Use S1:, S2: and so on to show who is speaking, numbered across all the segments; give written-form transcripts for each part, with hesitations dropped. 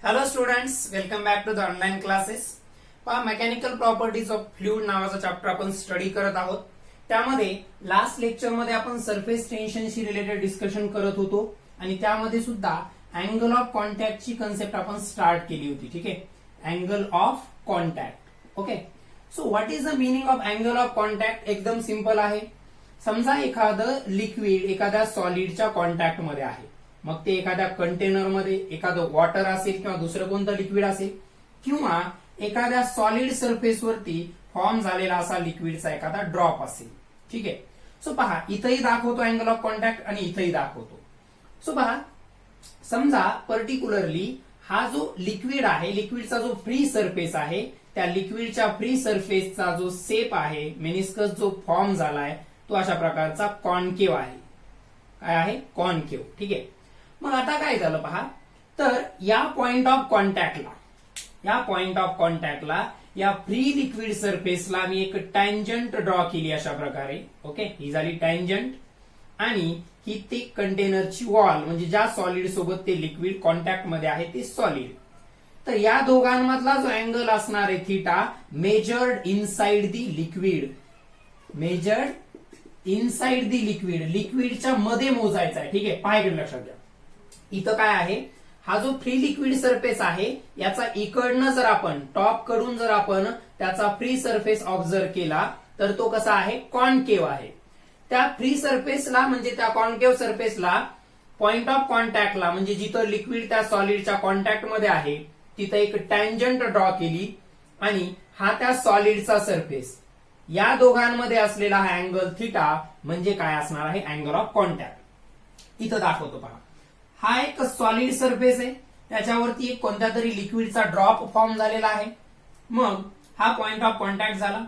S1: Hello students, welcome back to the online classes. पहा, mechanical properties of fluid नावाचा chapter आपण study करत आहोत. त्यामध्ये लास्ट लेक्चर मध्ये आपण सरफेस टेन्शनशी रिलेटेड डिस्कशन करत होतो आणि त्यामध्ये सुद्धा अँगल ऑफ कॉन्टॅक्टची कन्सेप्ट आपण स्टार्ट केली होती. ठीक आहे, angle of contact. Okay, so what is the meaning of angle of contact? एकदम सिंपल आहे. समजा एखादं लिक्विड एखाद्या सॉलिडच्या कॉन्टॅक्ट मध्ये आहे, मग ते एखाद्या कंटेनरमध्ये एखादं वॉटर असेल किंवा दुसरं कोणतं लिक्विड असेल किंवा एखाद्या सॉलिड सरफेसवरती फॉर्म झालेला असा लिक्विडचा एखादा ड्रॉप असेल. ठीक आहे, सो पहा, इथंही दाखवतो अँगल ऑफ कॉन्टॅक्ट आणि इथंही दाखवतो. सो पहा, समजा पर्टिक्युलरली हा जो लिक्विड आहे, लिक्विडचा जो फ्री सरफेस आहे, त्या लिक्विडच्या फ्री सरफेसचा जो शेप आहे, मेनिस्कस जो फॉर्म झालाय तो अशा प्रकारचा कॉन्केव आहे. काय आहे? कॉन्केव. ठीक आहे, मग आता काय झालं पहा, तर या पॉइंट ऑफ कॉन्टॅक्टला या फ्री लिक्विड सरफेसला मी एक टँजंट ड्रॉ केली अशा प्रकारे. ओके, ही झाली टँजंट आणि ही ती कंटेनरची वॉल, म्हणजे ज्या सॉलिड सोबत ते लिक्विड कॉन्टॅक्ट मध्ये आहे ते सॉलिड. तर या दोघांमधला जो अँगल असणार आहे theta, measured inside the liquid, लिक्विडच्या मध्ये मोजायचा आहे. ठीक आहे, पहा इकडे लक्षात घ्या. इथं काय आहे, हा जो फ्री लिक्विड सरफेस आहे याचा इकडनं जर आपण टॉप कडून जर आपण त्याचा फ्री सरफेस ऑब्झर्व केला तर तो कसा आहे? कॉन्केव आहे. त्या फ्री सरफेसला म्हणजे त्या कॉन्केव सरफेसला पॉइंट ऑफ कॉन्टॅक्टला म्हणजे जिथं लिक्विड त्या सॉलिडच्या कॉन्टॅक्ट मध्ये आहे तिथं एक टँजंट ड्रॉ केली आणि हा त्या सॉलिडचा सरफेस, या दोघांमध्ये असलेला हा अँगल थिटा म्हणजे काय असणार आहे? Angle of contact. इथं दाखवतो पहा, हा एक सॉलिड सरफेस आहे, त्याच्यावरती एक कोणत्या तरी लिक्विडचा ड्रॉप फॉर्म झालेला आहे. मग हा पॉइंट ऑफ कॉन्टॅक्ट झाला.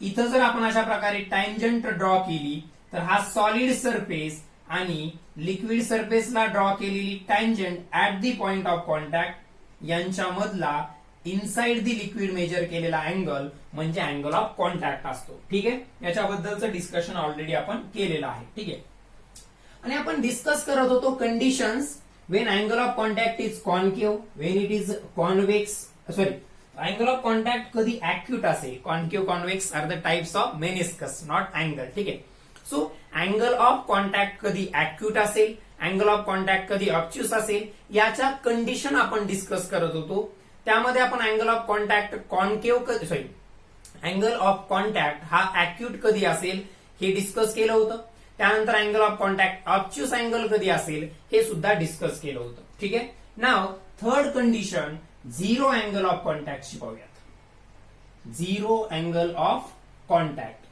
S1: इथं जर आपण अशा प्रकारे टँजंट ड्रॉ केली तर हा सॉलिड सरफेस आणि लिक्विड सरफेसला ड्रॉ केलेली tangent at the point of contact यांच्यामधला इनसाइड दी लिक्विड मेजर केलेला अँगल म्हणजे अँगल ऑफ कॉन्टॅक्ट असतो. ठीक आहे, याच्याबद्दलचं डिस्कशन ऑलरेडी आपण केलेलं आहे. ठीक आहे, आणि आपण डिस्कस करत होतो conditions when angle of contact is concave, when it is convex. Angle of contact कधी ऍक्यूट असेल, concave convex are the types of meniscus, not angle. ठीक आहे, सो अँगल ऑफ कॉन्टॅक्ट कधी ऍक्यूट असेल, अँगल ऑफ कॉन्टॅक्ट कधी ऑब्च्युस असेल, याच्या condition आपण डिस्कस करत होतो. त्यामध्ये आपण angle of contact angle of contact हा ऍक्यूट कधी असेल हे डिस्कस केलं होतं. त्यानंतर angle of contact obtuse angle कधी असेल हे सुद्धा डिस्कस केलं होतं. ठीक आहे, now third condition zero angle of कॉन्टॅक्टची पाहूयात. Zero angle of contact,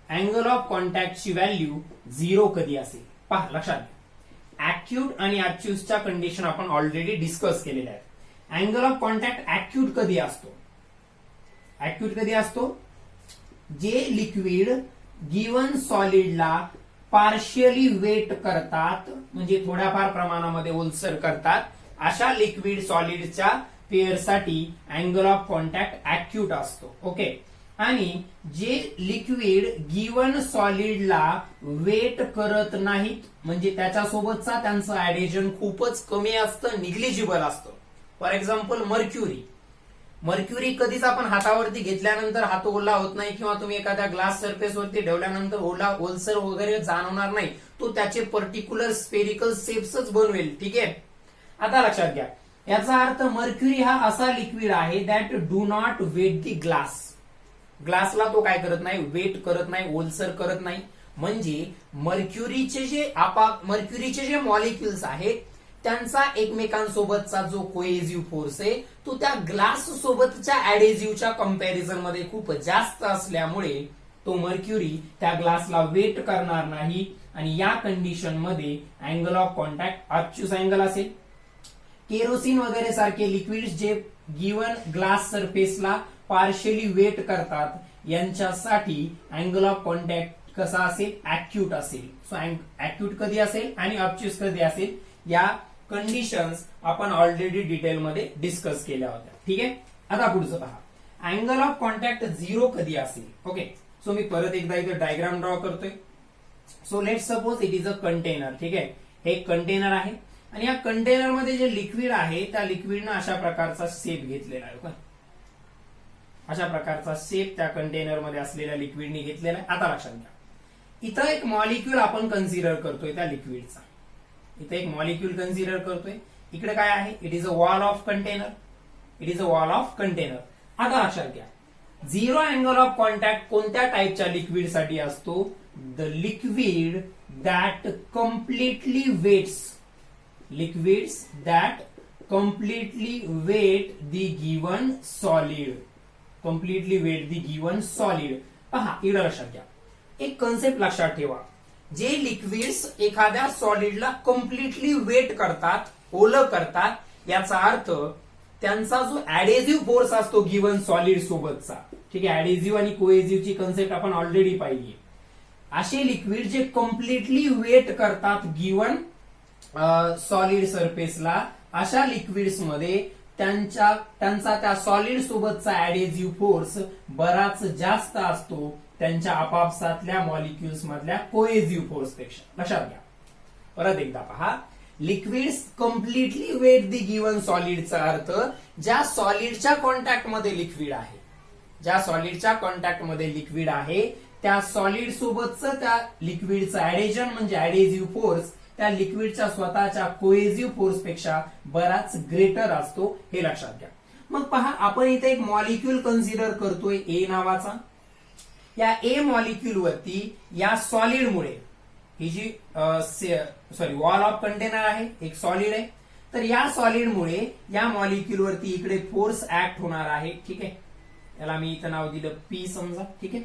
S1: angle of कॉन्टॅक्टची व्हॅल्यू झिरो कधी असेल? पहा, लक्षात घ्या, ऍक्यूट आणि ऑब्च्युसच्या कंडिशन आपण ऑलरेडी डिस्कस केलेल्या आहेत. अँगल ऑफ कॉन्टॅक्ट ऍक्यूट कधी असतो? ऍक्यूट कधी असतो? जे लिक्विड गिवन सॉलिडला पार्शियली वेट करतात, म्हणजे थोड्याफार प्रमाणामध्ये ओलसर करतात, अशा लिक्विड सॉलिडच्या पेअरसाठी अँगल ऑफ कॉन्टॅक्ट ऍक्यूट असतो. ओके, आणि जे लिक्विड गिवन सॉलिडला वेट करत नाहीत, म्हणजे त्याच्यासोबतचा त्यांचं ऍडेजन खूपच कमी असतं, निग्लिजिबल असतं. फॉर एक्झाम्पल मर्क्युरी कधीच आपण हातावरती घेतल्यानंतर हात ओला होत नाही किंवा तुम्ही एखाद्या ग्लास सरफेसवरती ठेवल्यानंतर ओलसर वगैरे जाणवणार नाही, तो त्याचे पर्टिक्युलर स्पेरिकल शेप्सच बनवेल. ठीक आहे, आता लक्षात घ्या, याचा अर्थ मर्क्युरी हा असा लिक्विड आहे दॅट डू नॉट वेट दी ग्लासला तो काय करत नाही? वेट करत नाही, ओलसर करत नाही. म्हणजे मर्क्युरीचे जे मॉलिक्युल्स आहेत त्यांचा एकमेकांसोबतचा जो कोएझिव्ह फोर्स आहे तो त्या ग्लास सोबतच्या ऍडेझिव्हच्या कंपॅरिझन मध्ये खूप जास्त असल्यामुळे तो मर्क्युरी त्या ग्लासला वेट करणार नाही आणि या कंडिशन मध्ये angle of contact obtuse angle असेल. केरोसिन वगैरे सारखे लिक्विड्स जे गिवन ग्लास सरफेसला पार्शियली वेट करतात यांच्यासाठी अँगल ऑफ कॉन्टॅक्ट कसा असेल? ऍक्यूट असेल. सो ऍक्यूट कधी असेल आणि ऑब्च्युस कधी असेल या कंडिशन्स आपण ऑलरेडी डिटेलमध्ये डिस्कस केल्या होत्या. ठीक आहे, आता पुढचं पहा, अँगल ऑफ कॉन्टॅक्ट झिरो कधी असेल? ओके, सो मी परत एकदा इथे डायग्राम ड्रॉ करतोय. So let suppose it is a container. ठीक आहे, हे कंटेनर आहे, आणि या कंटेनरमध्ये जे लिक्विड आहे त्या लिक्विडनं अशा प्रकारचा शेप घेतलेला आहे का, अशा प्रकारचा शेप त्या कंटेनरमध्ये असलेल्या लिक्विडने घेतलेला आहे. आता लक्षात घ्या, इथं एक मॉलिक्यूल आपण कन्सिडर करतोय त्या लिक्विडचा, इथं एक मॉलिक्यूल कन्सिडर करतोय. इकडे काय आहे, it is a wall of container, it is a wall of container. आता लक्षात घ्या, झिरो अँगल ऑफ कॉन्टॅक्ट कोणत्या टाईपच्या लिक्विडसाठी असतो, the liquid that completely wets, liquids that completely wet the given solid, completely wet the given solid. पहा इकडे लक्षात घ्या, एक कन्सेप्ट लक्षात ठेवा, जे लिक्विड्स एखाद्या सॉलिडला कम्प्लिटली वेट करतात, ओलं करतात, याचा अर्थ त्यांचा जो ऍडेझिव्ह फोर्स असतो गिवन सॉलिड सोबतचा, ठीक आहे, ऍडेझिव्ह आणि कोएझिव्हची कन्सेप्ट आपण ऑलरेडी पाहिली. असे लिक्विड जे कम्प्लिटली वेट करतात गिवन सॉलिड सरफेसला, अशा लिक्विड्स मध्ये त्यांचा त्या सॉलिड सोबतचा ऍडेझिव्ह फोर्स बराच जास्त असतो त्यांच्या आपापसातल्या मॉलिक्युल्स मधल्या कोएझिव्ह फोर्स पेक्षा. लक्षात घ्या, परत एकदा पहा, liquids completely wet the given सॉलिडचा अर्थ ज्या सॉलिडच्या कॉन्टॅक्ट मध्ये लिक्विड आहे, ज्या सॉलिडच्या कॉन्टॅक्ट मध्ये लिक्विड आहे त्या सॉलिड सोबतचं त्या लिक्विडचं ऍडेजन म्हणजे ऍडेझिव्ह फोर्स त्या लिक्विडच्या स्वतःच्या कोएझिव्ह फोर्स पेक्षा बराच ग्रेटर असतो, हे लक्षात घ्या. मग पहा, आपण इथे एक मॉलिक्यूल कन्सिडर करतोय ए नावाचा. या ए मॉलिक्यूल वरती या सॉलिडमुळे, ही जी वॉल ऑफ कंटेनर आहे, एक सॉलिड आहे, तर या सॉलिडमुळे या मॉलिक्यूल वरती इकडे फोर्स ऍक्ट होणार आहे. ठीक आहे, याला मी इथं नाव दिलं पी समजा. ठीक आहे,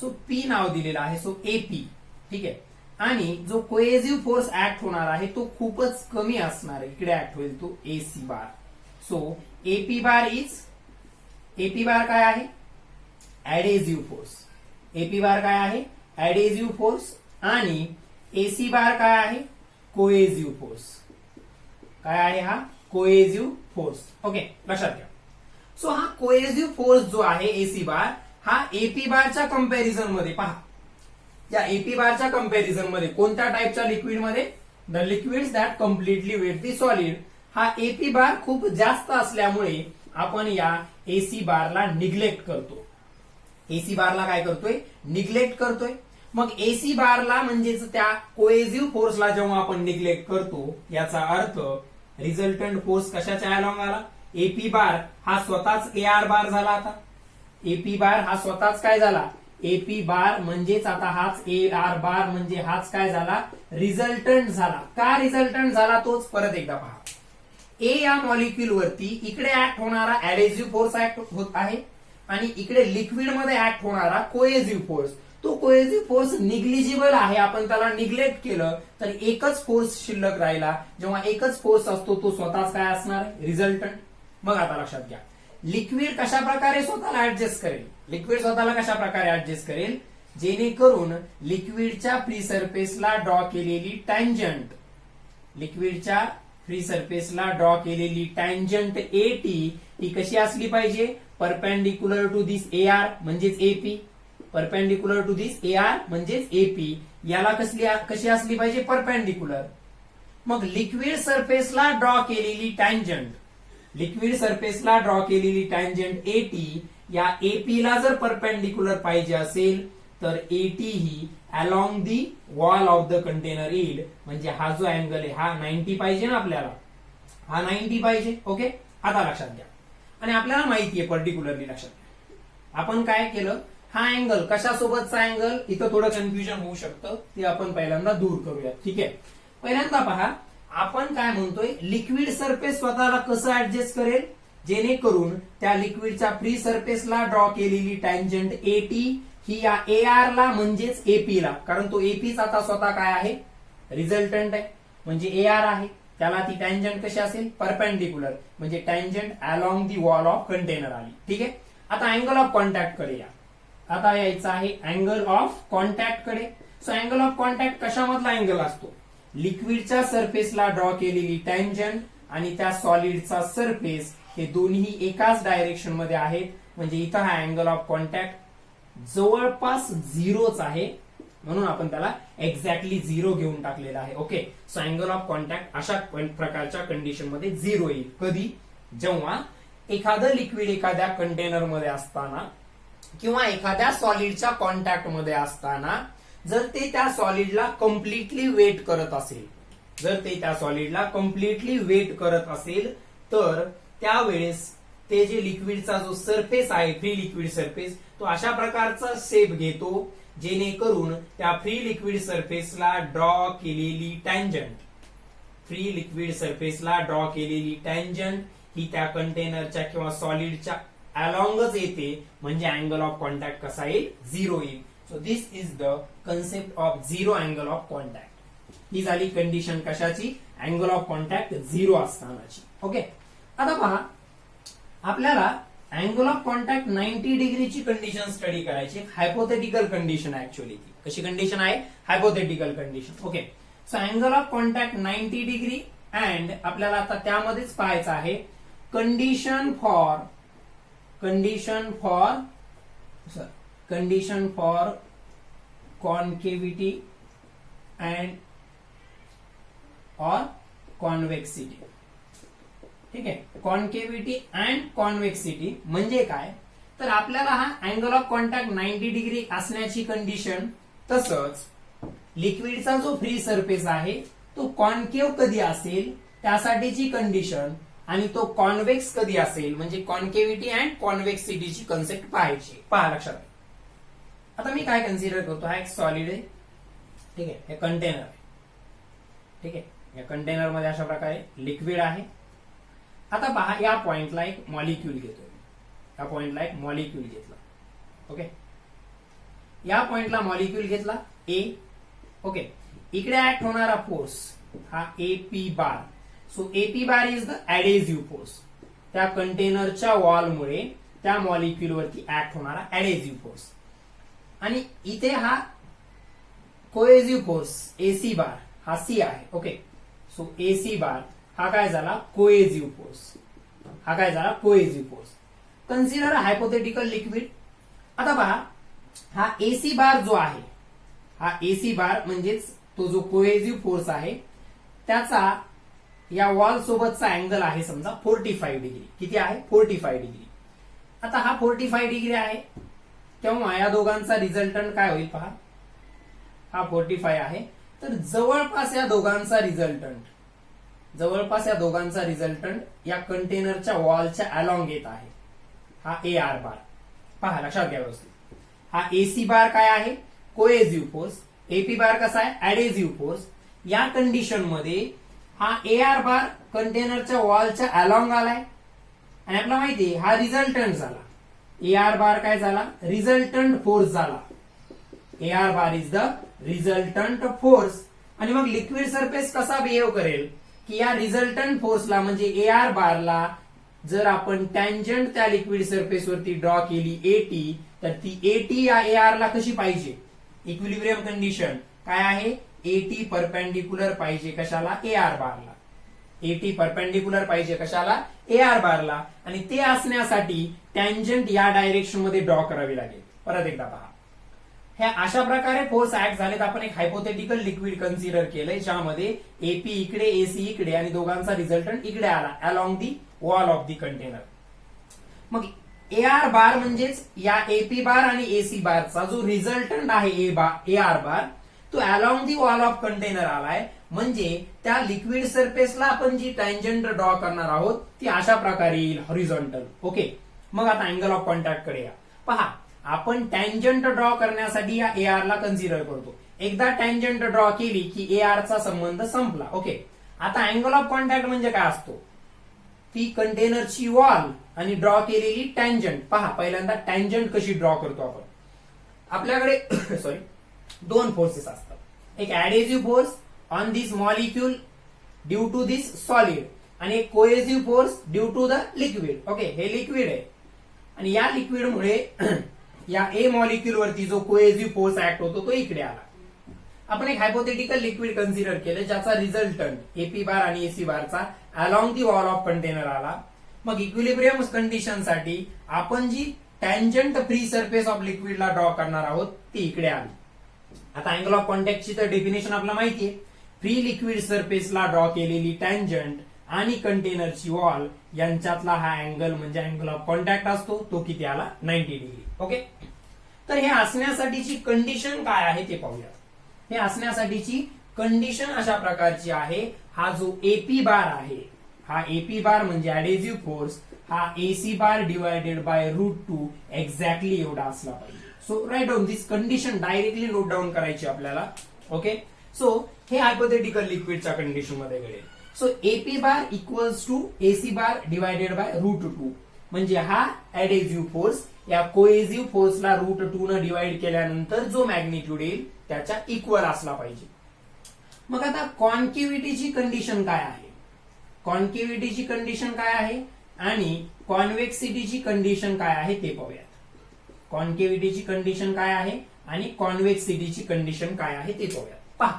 S1: सो पी नाव दिलेलं आहे, सो एपी. ठीक आहे, आणि जो कोएझिव्ह फोर्स ऍक्ट होणार आहे तो खूपच कमी असणार आहे, इकडे ऍक्ट होईल तो AC bar. So AP bar is, AP bar काय आहे, ऍडेझिव्ह फोर्स. एपी बार काय आहे, ऍडेझिव्ह फोर्स, आणि एसी बार काय आहे, कोएझिव्ह फोर्स. काय आहे हा, कोएझिव्ह फोर्स. ओके, लक्षात घ्या. सो हा कोएझिव्ह फोर्स जो आहे एसी बार, हा एपी बारच्या कंपॅरिझन मध्ये पहा, या एपी बारच्या कंपॅरिझन मध्ये कोणत्या टाईपच्या लिक्विड मध्ये, the liquids that completely wet the solid, हा एपी बार खूप जास्त असल्यामुळे आपण या एसी बारला निग्लेक्ट करतो. एसी बारला काय करतोय, निग्लेक्ट करतोय. मग एसी बारला म्हणजेच त्या कोएझिव्ह फोर्सला जेव्हा आपण निग्लेक्ट करतो, याचा अर्थ रिझल्टंट फोर्स कशाच्या अलॉंग आला, एपी बार हा स्वतःच एआर बार झाला. आता एपी बार हा स्वतःच काय झाला, एपी बार म्हणजेच आता हाच एआर बार म्हणजे हाच काय झाला, रिझल्टंट झाला. का रिझल्टंट झाला तोच परत एकदा पहा. ए या मॉलिक्यूल वरती इकडे ऍक्ट होणारा ऍडेझिव्ह फोर्स ऍक्ट होत आहे, आणि इकडे लिक्विड मध्ये ऍक्ट होणारा कोएझिव्ह फोर्स, तो कोएझिव्ह फोर्स निग्लिजिबल आहे, आपण त्याला निग्लेक्ट केलं तर एकच फोर्स शिल्लक राहिला. जेव्हा एकच फोर्स असतो तो स्वतःच काय असणार, रिझल्टंट. मग आता लक्षात घ्या, लिक्विड कशा प्रकारे स्वतःला ऍडजस्ट करेल, लिक्विड स्वतःला कशा प्रकारे ऍडजस्ट करेल, जेणेकरून लिक्विडच्या फ्री सरफेसला ड्रॉ केलेली टँजंट, लिक्विडच्या फ्री सरफेसला ड्रॉ केलेली टँजंट एटी ही कशी असली पाहिजे, परपेंडिक्युलर टू दिस एआर म्हणजेच AP, perpendicular to this AR म्हणजेच एपी, याला कशी असली पाहिजे, परपेंडिक्युलर. मग लिक्विड सरफेसला ड्रॉ केलेली टँजंट, लिक्विड सरफेसला ड्रॉ केलेली टँजंट एटी या एपी ला जर परपेंडिक्युलर पाहिजे असेल तर एटी ही along the wall of the container येईल. म्हणजे हा जो अँगल आहे हा 90 पाहिजे ना आपल्याला, हा 90 पाहिजे. ओके, आता लक्षात घ्या, आणि आपल्याला माहिती आहे पर्टिक्युलरली लक्षात घ्या, आपण काय केलं, हा अँगल कशासोबतचा अँगल, इथं थोडं कन्फ्युजन होऊ शकतं, ते आपण पहिल्यांदा दूर करूया. ठीक आहे, पहिल्यांदा पहा, आपण काय म्हणतोय, लिक्विड सरफेस स्वतःला कसं ऍडजस्ट करेल, जेणेकरून त्या लिक्विडच्या फ्री सरफेसला ड्रॉ केलेली टँजंट एटी ही या एआर ला म्हणजेच एपी ला, कारण तो एपीच आता स्वतः काय आहे, रिझल्टंट आहे, म्हणजे एआर आहे, त्याला ती टँजंट कशी असेल, परपेंडिक्युलर, म्हणजे tangent along the wall of container आली. ठीक आहे, आता अँगल ऑफ कॉन्टॅक्ट कडे या. आता यायचं आहे अँगल ऑफ कॉन्टॅक्ट कडे. सो अँगल ऑफ कॉन्टॅक्ट कशामधला अँगल असतो, लिक्विडच्या सरफेसला ड्रॉ केलेली टँजंट आणि त्या सॉलिडचा सरफेस हे दोन्ही एकाच डायरेक्शन मध्ये आहेत, म्हणजे इथं हा अँगल ऑफ कॉन्टॅक्ट जवळपास झिरोच आहे, म्हणून आपण त्याला एक्झॅक्टली 0 घेऊन टाकलेला आहे. Okay, so angle of contact अशा प्रकारच्या कंडिशन मध्ये 0 येईल. कधी? जेव्हा एखादं लिक्विड एखाद्या कंटेनर मध्ये असताना किंवा एखाद्या सॉलिडच्या कॉन्टॅक्ट मध्ये असताना जर ते त्या सॉलिडला कम्प्लिटली वेट करत असेल, जर ते त्या सॉलिडला कम्प्लिटली वेट करत असेल तर त्यावेळेस ते जे लिक्विडचा जो सरफेस आहे, फ्री लिक्विड सरफेस, तो अशा प्रकारचा शेप घेतो जेणेकरून त्या फ्री लिक्विड सरफेसला ड्रॉ केलेली टँजंट, फ्री लिक्विड सरफेसला ड्रॉ केलेली टँजंट ही त्या कंटेनरच्या किंवा सॉलिडच्या अलॉंगच येते, म्हणजे अँगल ऑफ कॉन्टॅक्ट कसा येईल? 0 येईल. So this is the concept of 0 angle of contact. ही झाली कंडिशन कशाची? अँगल ऑफ कॉन्टॅक्ट 0 असतानाची. ओके, आता पहा, आपल्याला angle of contact 90 डिग्रीची condition study करायची. Hypothetical condition actually. कशी कंडिशन आहे? Hypothetical condition. Okay, so angle of contact 90 degree and आपल्याला आता त्यामध्येच पाहायचं आहे कंडिशन फॉर कॉन्केव्हिटी अँड और कॉन्व्हेक्सिटी. ठीक आहे, कॉन्केव्हिटी अँड कॉन्व्हेक्सिटी म्हणजे काय? तर आपल्याला हा अँगल ऑफ कॉन्टॅक्ट 90 डिग्री असण्याची कंडिशन, तसंच लिक्विडचा जो फ्री सरफेस आहे तो कॉन्केव्ह कधी असेल त्यासाठीची कंडिशन, आणि तो कॉन्व्हेक्स कधी असेल म्हणजे कॉन्केव्हिटी अँड कॉन्व्हेक्सिटीची कन्सेप्ट पाहायची. पहा लक्षात. आता मी काय कन्सिडर करतो, हा एक सॉलिड आहे. ठीक आहे, हे कंटेनर आहे. ठीक आहे, या कंटेनर मध्ये अशा प्रकारे लिक्विड आहे. आता पहा, या पॉइंटला एक मॉलिक्यूल घेतोय, या पॉइंटला एक मॉलिक्यूल घेतला. ओके, या पॉइंटला मॉलिक्यूल घेतला ए. ओके, इकडे ऍक्ट होणारा फोर्स हा AP bar. So AP bar is the adhesive force. त्या कंटेनरच्या वॉलमुळे त्या मॉलिक्यूल वरती ऍक्ट होणारा ऍडेझिव्ह फोर्स. आणि इथे हा कोएझिव्ह फोर्स एसी बार हा सी आहे. ओके, सो एसी बार हा काय झाला? कोएझिव्ह फोर्स. हा काय झाला? कोएझिव्ह फोर्स. Consider hypothetical liquid. आता पहा, हा एसी बार जो आहे, हा एसी बार म्हणजेच तो जो कोएझिव्ह फोर्स आहे त्याचा या वॉल सोबतचा अँगल आहे समजा 45 डिग्री. किती आहे? 45 डिग्री. आता हा 45 डिग्री आहे, तेव्हा या दोघांचा रिझल्टंट काय होईल? पहा, हा 45 आहे, तर जवळपास या दोघांचा रिझल्टंट या कंटेनरच्या वॉलच्या अलॉंग येत आहे. हा ए आर बार. पहा, लक्षात घ्या व्यवस्थित. हा एसी बार काय आहे? कोएझिव्ह फोर्स. एपी बार कसा आहे? ऍडेझिव्ह फोर्स. या कंडिशन मध्ये हा ए आर बार कंटेनरच्या वॉलच्या अलॉंग आलाय आणि आपल्याला माहितीये हा रिझल्टंट झाला. ए आर बार काय झाला? रिझल्टंट फोर्स झाला. A R bar is the resultant force. आणि मग लिक्विड सरफेस कसा बिहेव करेल की या रिझल्टंट फोर्सला म्हणजे ए आर बारला जर आपण टँजंट त्या लिक्विड सरफेस वरती ड्रॉ केली एटी, तर ती एटी या ए आर ला कशी पाहिजे? इक्विलिब्रियम कंडिशन काय आहे? एटी परपेंडिक्युलर पाहिजे कशाला? ए आर बारला. एटी परपेंडिक्युलर पाहिजे कशाला? ए आर बारला. आणि ते असण्यासाठी टँजंट या डायरेक्शन मध्ये ड्रॉ करावी लागेल. परत एकदा पहा, हे अशा प्रकारे फोर्स ऍक्ट झालेत. आपण एक हायपोथेटिकल लिक्विड कन्सिडर केलंय ज्यामध्ये एपी इकडे, एसी इकडे आणि दोघांचा रिझल्टंट इकडे आला along the wall of the container. मग ए आर बार म्हणजेच या एपी बार आणि एसी बारचा जो रिझल्टंट आहे ए आर बार, तो along the wall of container आलाय. म्हणजे त्या लिक्विड सरफेसला आपण जी टँजंट ड्रॉ करणार आहोत ती अशा प्रकारे येईल, हॉरिझॉन्टल. ओके, मग आता अँगल ऑफ कॉन्टॅक्ट कडे या. पहा, आपण टँजंट ड्रॉ करण्यासाठी या ए आर ला कन्सिडर करतो. एकदा टँजंट ड्रॉ केली की ए आर चा संबंध संपला. ओके, आता अँगल ऑफ कॉन्टॅक्ट म्हणजे काय असतो? ती कंटेनरची वॉल आणि ड्रॉ केलेली टँजंट. पहा, पहिल्यांदा टँजंट कशी ड्रॉ करतो आपण. आपल्याकडे सॉरी दोन फोर्सेस असतात. एक adhesive force on this molecule due to this solid आणि एक cohesive force due to the liquid. Okay, हे लिक्विड आहे आणि या लिक्विडमुळे या ए मॉलिक्यूल वरती जो कोएझिव्ह फोर्स ऍक्ट होतो तो इकडे आला. आपण एक हायपोथेटिकल लिक्विड कन्सिडर केलं ज्याचा रिझल्टंट एपी बार आणि एसी बारचा along the wall of container आला. मग इक्विलिब्रियम कंडिशन साठी आपण जी टँजंट फ्री सरफेस ऑफ लिक्विडला ड्रॉ करणार आहोत ती इकडे आली. आता अँगल ऑफ कॉन्टॅक्टची तर डेफिनेशन आपल्याला माहिती आहे. फ्री लिक्विड सरफेसला ड्रॉ केलेली टँजंट आणि कंटेनरची वॉल यांच्यातला हा अँगल म्हणजे अँगल ऑफ कॉन्टॅक्ट असतो, तो किती आला 90 डिग्री. ओके, तर हे असण्यासाठीची कंडिशन काय आहे ते पाहूया. हे असण्यासाठीची कंडिशन अशा प्रकारची आहे. हा जो एपी बार आहे, हा एपी बार म्हणजे ऍडेसिव्ह फोर्स, हा AC bar divided by √2 exactly एवढा असला पाहिजे. So right down this condition, directly note down करायची आपल्याला. ओके, सो हे हायपोथेटिकल लिक्विडच्या कंडिशन मध्ये घडेल. So AP bar equals to AC bar divided by √2, म्हणजे हा ऍडेसिव्ह फोर्स या कोएसिव्ह फोर्सला √2 न डिवाइड केल्यानंतर जो मॅग्निट्यूड येईल त्याच्या इक्वल असला पाहिजे. मग आता कॉन्केव्हिटीची कंडिशन काय आहे, कॉन्केव्हिटीची कंडिशन काय आहे आणि कॉन्व्हेक्सिटीची कंडिशन काय आहे ते पाहूयात. कॉन्केव्हिटीची कंडिशन काय आहे आणि कॉन्व्हेक्सिटीची कंडिशन काय आहे ते पाहूयात. पहा,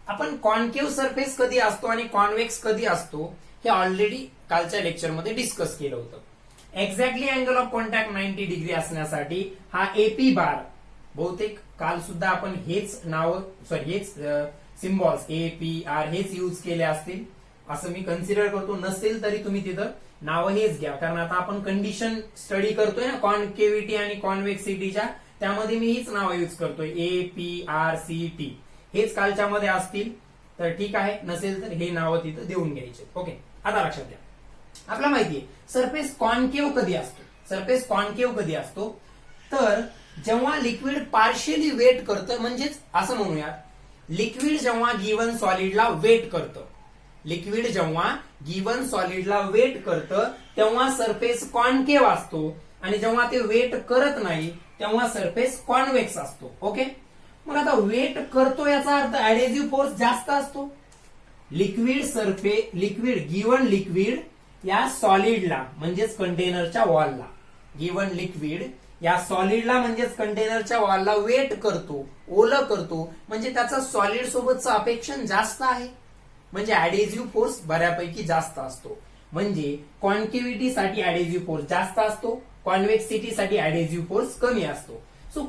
S1: आपण कॉन्केव्ह सरफेस कधी असतो आणि कॉन्व्हेक्स कधी असतो हे ऑलरेडी कालच्या लेक्चरमध्ये डिस्कस केलं होतं. Exactly angle of contact 90 degree असण्यासाठी हा एपी बार, बहुतेक काल सुद्धा आपण हेच नाव हेच सिम्बॉल्स APR हेच यूज केले असतील असं मी कन्सिडर करतो. नसेल तरी तुम्ही तिथं नाव हेच घ्या, कारण आता आपण कंडिशन स्टडी करतोय ना कॉन्केव्हिटी आणि कॉन्व्हेक्सिटीच्या, त्यामध्ये मी हीच नावं यूज करतोय APRCT. हेच कालच्या मध्ये असतील तर ठीक आहे, नसेल तर हे नावं तिथं देऊन घ्यायचे. ओके, आता लक्षात घ्या. आपल्याला माहितीये सरफेस कॉन्केव्ह कधी असतो, सरफेस कॉन्केव्ह कधी असतो तर जेव्हा लिक्विड पार्शियली वेट करतं, म्हणजेच असं म्हणूया लिक्विड जेव्हा गिवन सॉलिडला वेट करतं, लिक्विड जेव्हा गिवन सॉलिडला वेट करतं तेव्हा सरफेस कॉन्केव्ह असतो आणि जेव्हा ते वेट करत नाही तेव्हा सरफेस कॉन्व्हेक्स असतो. ओके, मग आता वेट करतो याचा अर्थ ऍडेसिव्ह फोर्स जास्त असतो. लिक्विड गिवन लिक्विड या सॉलिडला म्हणजेच कंटेनरच्या वॉलला, गिवन लिक्विड या सॉलिडला म्हणजेच कंटेनरच्या वॉलला वेट करतो, ओलं करतो, म्हणजे त्याचा सॉलिड सोबतचा अपेक्षण जास्त आहे, म्हणजे ऍडेसिव्ह फोर्स बऱ्यापैकी जास्त असतो. म्हणजे कॉन्केव्हिटीसाठी ऍडेसिव्ह फोर्स जास्त असतो, कॉन्व्हेक्सिटीसाठी ऍडेसिव्ह फोर्स कमी असतो. सो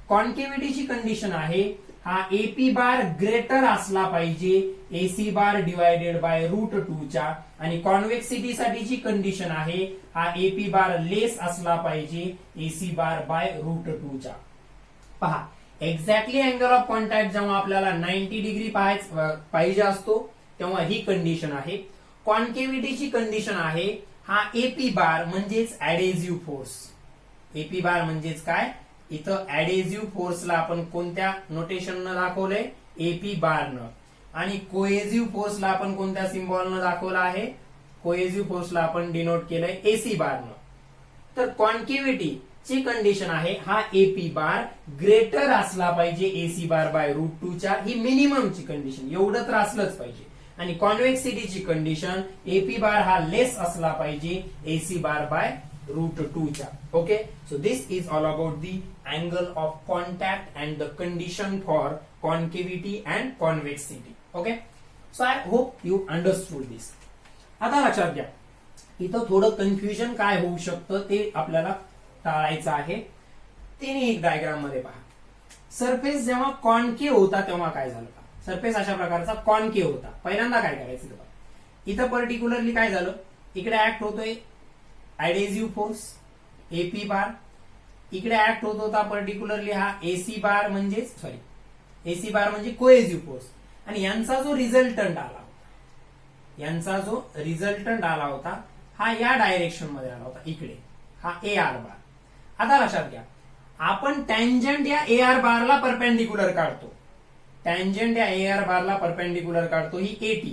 S1: कॉन्केव्हिटीची कंडिशन आहे हा एपी बार ग्रेटर असला पाहिजे एसी बार डिवायडेड बाय √2 आणि कॉन्व्हेक्सिटीसाठीची कंडिशन आहे हा एपी बार लेस असला पाहिजे एसी बार बाय √2. पहा, एक्झॅक्टली अँगल ऑफ कॉन्टॅक्ट जेव्हा आपल्याला 90 डिग्री पाहिजे असतो तेव्हा ही कंडिशन आहे. कॉन्केव्हिटीची कंडिशन आहे हा एपी बार म्हणजेच ऍडेसिव्ह फोर्स. एपी बार म्हणजेच काय, इथं ऍडेसिव्ह फोर्सला आपण कोणत्या नोटेशननं दाखवलंय, एपी बारनं, आणि कोएसिव्ह फोर्सला आपण कोणत्या सिम्बॉलनं दाखवलं आहे, कोएसिव्ह फोर्सला आपण डिनोट केलंय एसी बारनं. तर कॉन्केव्हिटी ची कंडिशन आहे हा एपी बार ग्रेटर असला पाहिजे AC bar by √2, he मिनिममची condition, एवढं तर असलंच पाहिजे. आणि कॉन्व्हेक्सिटीची कंडिशन एपी बार हा लेस असला पाहिजे AC bar by √2. Okay, so this is all about the angle of contact and the condition for concavity and convexity. Okay, so I hope you understood this. आता लक्षात घ्या, इथं थोडं कन्फ्युजन काय होऊ शकतं ते आपल्याला टाळायचं आहे. तिने एक डायग्राम मध्ये पहा, सरफेस जेव्हा कॉन्केव्ह होता तेव्हा काय झालं. सरफेस अशा प्रकारचा कॉन्केव्ह होता, पहिल्यांदा काय करायचं, इथं पर्टिक्युलरली काय झालं, इकडे ऍक्ट होतोय ऍडेसिव्ह फोर्स एपी बार, इकडे ऍक्ट होत होता पर्टिक्युलरली हा एसी बार एसी बार म्हणजे कोएसिव्ह फोर्स, आणि यांचा जो रिझल्टंट आला होता हा या डायरेक्शन मध्ये आला होता, इकडे हा AR बार. आता लक्षात घ्या, आपण टँजंट या AR बारला परपेंडिक्युलर काढतो, टँजंट या AR बारला परपेंडिक्युलर काढतो, ही AT.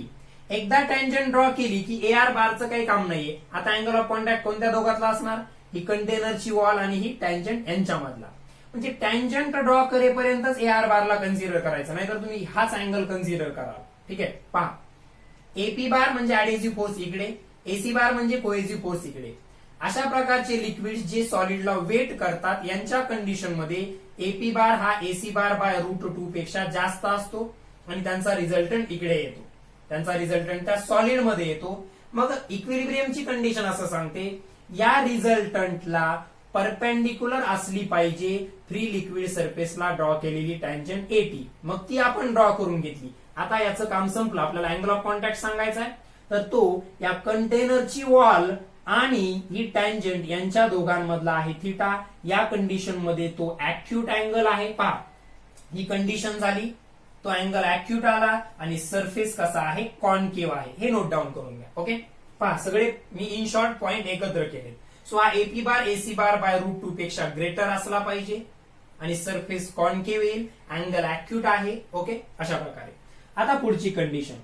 S1: एकदा टँजंट ड्रॉ केली की AR बारचं काही काम नाहीये. आता अँगल ऑफ कॉन्टॅक्ट कोणत्या दोघातला असणार, ही कंटेनरची वॉल आणि ही टँजंट यांच्यामधला, म्हणजे टँजंट ड्रॉ करेपर्यंतच AR बारला कन्सिडर करायचं, नाहीतर तुम्ही हाच अँगल कन्सिडर कराल. ठीक आहे, पहा, एपी बार म्हणजे ऍडेसिव्ह फोर्स इकडे, एसी बार म्हणजे कोएसिव्ह फोर्स इकडे. अशा प्रकारचे लिक्विड जे सॉलिडला वेट करतात यांच्या कंडिशन मध्ये एपी बार हा एसी बार बाय √2 पेक्षा जास्त असतो आणि त्यांचा रिझल्टंट इकडे येतो, त्यांचा रिझल्टंट त्या सॉलिड मध्ये येतो. मग इक्विलिब्रियमची कंडिशन असं सांगते, या रिझल्टंटला परपेंडिक्युलर असली पाहिजे फ्री लिक्विड सरफेसला ड्रॉ केलेली टँजंट एटी. मग ती आपण ड्रॉ करून घेतली. आता याचं काम संपलं. आपल्याला अँगल ऑफ कॉन्टॅक्ट सांगायचा आहे, तर तो या कंटेनरची वॉल आणि ही टँजंट यांच्या दोघांमधला आहे थिटा. या कंडिशन मध्ये तो ऍक्यूट अँगल आहे. पहा, ही कंडिशन झाली, तो अँगल ऍक्यूट आला आणि सरफेस कसा आहे, कॉन्केव्ह आहे. हे नोट डाऊन करून घ्या. ओके, पहा सगळे मी इन शॉर्ट पॉइंट एकत्र केले. सो हा AP bar AC bar by √2 पेक्षा ग्रेटर असला पाहिजे आणि सरफेस कॉन्केव्ह येईल, अँगल ऍक्यूट आहे. ओके, अशा प्रकारे. आता पुढची कंडिशन,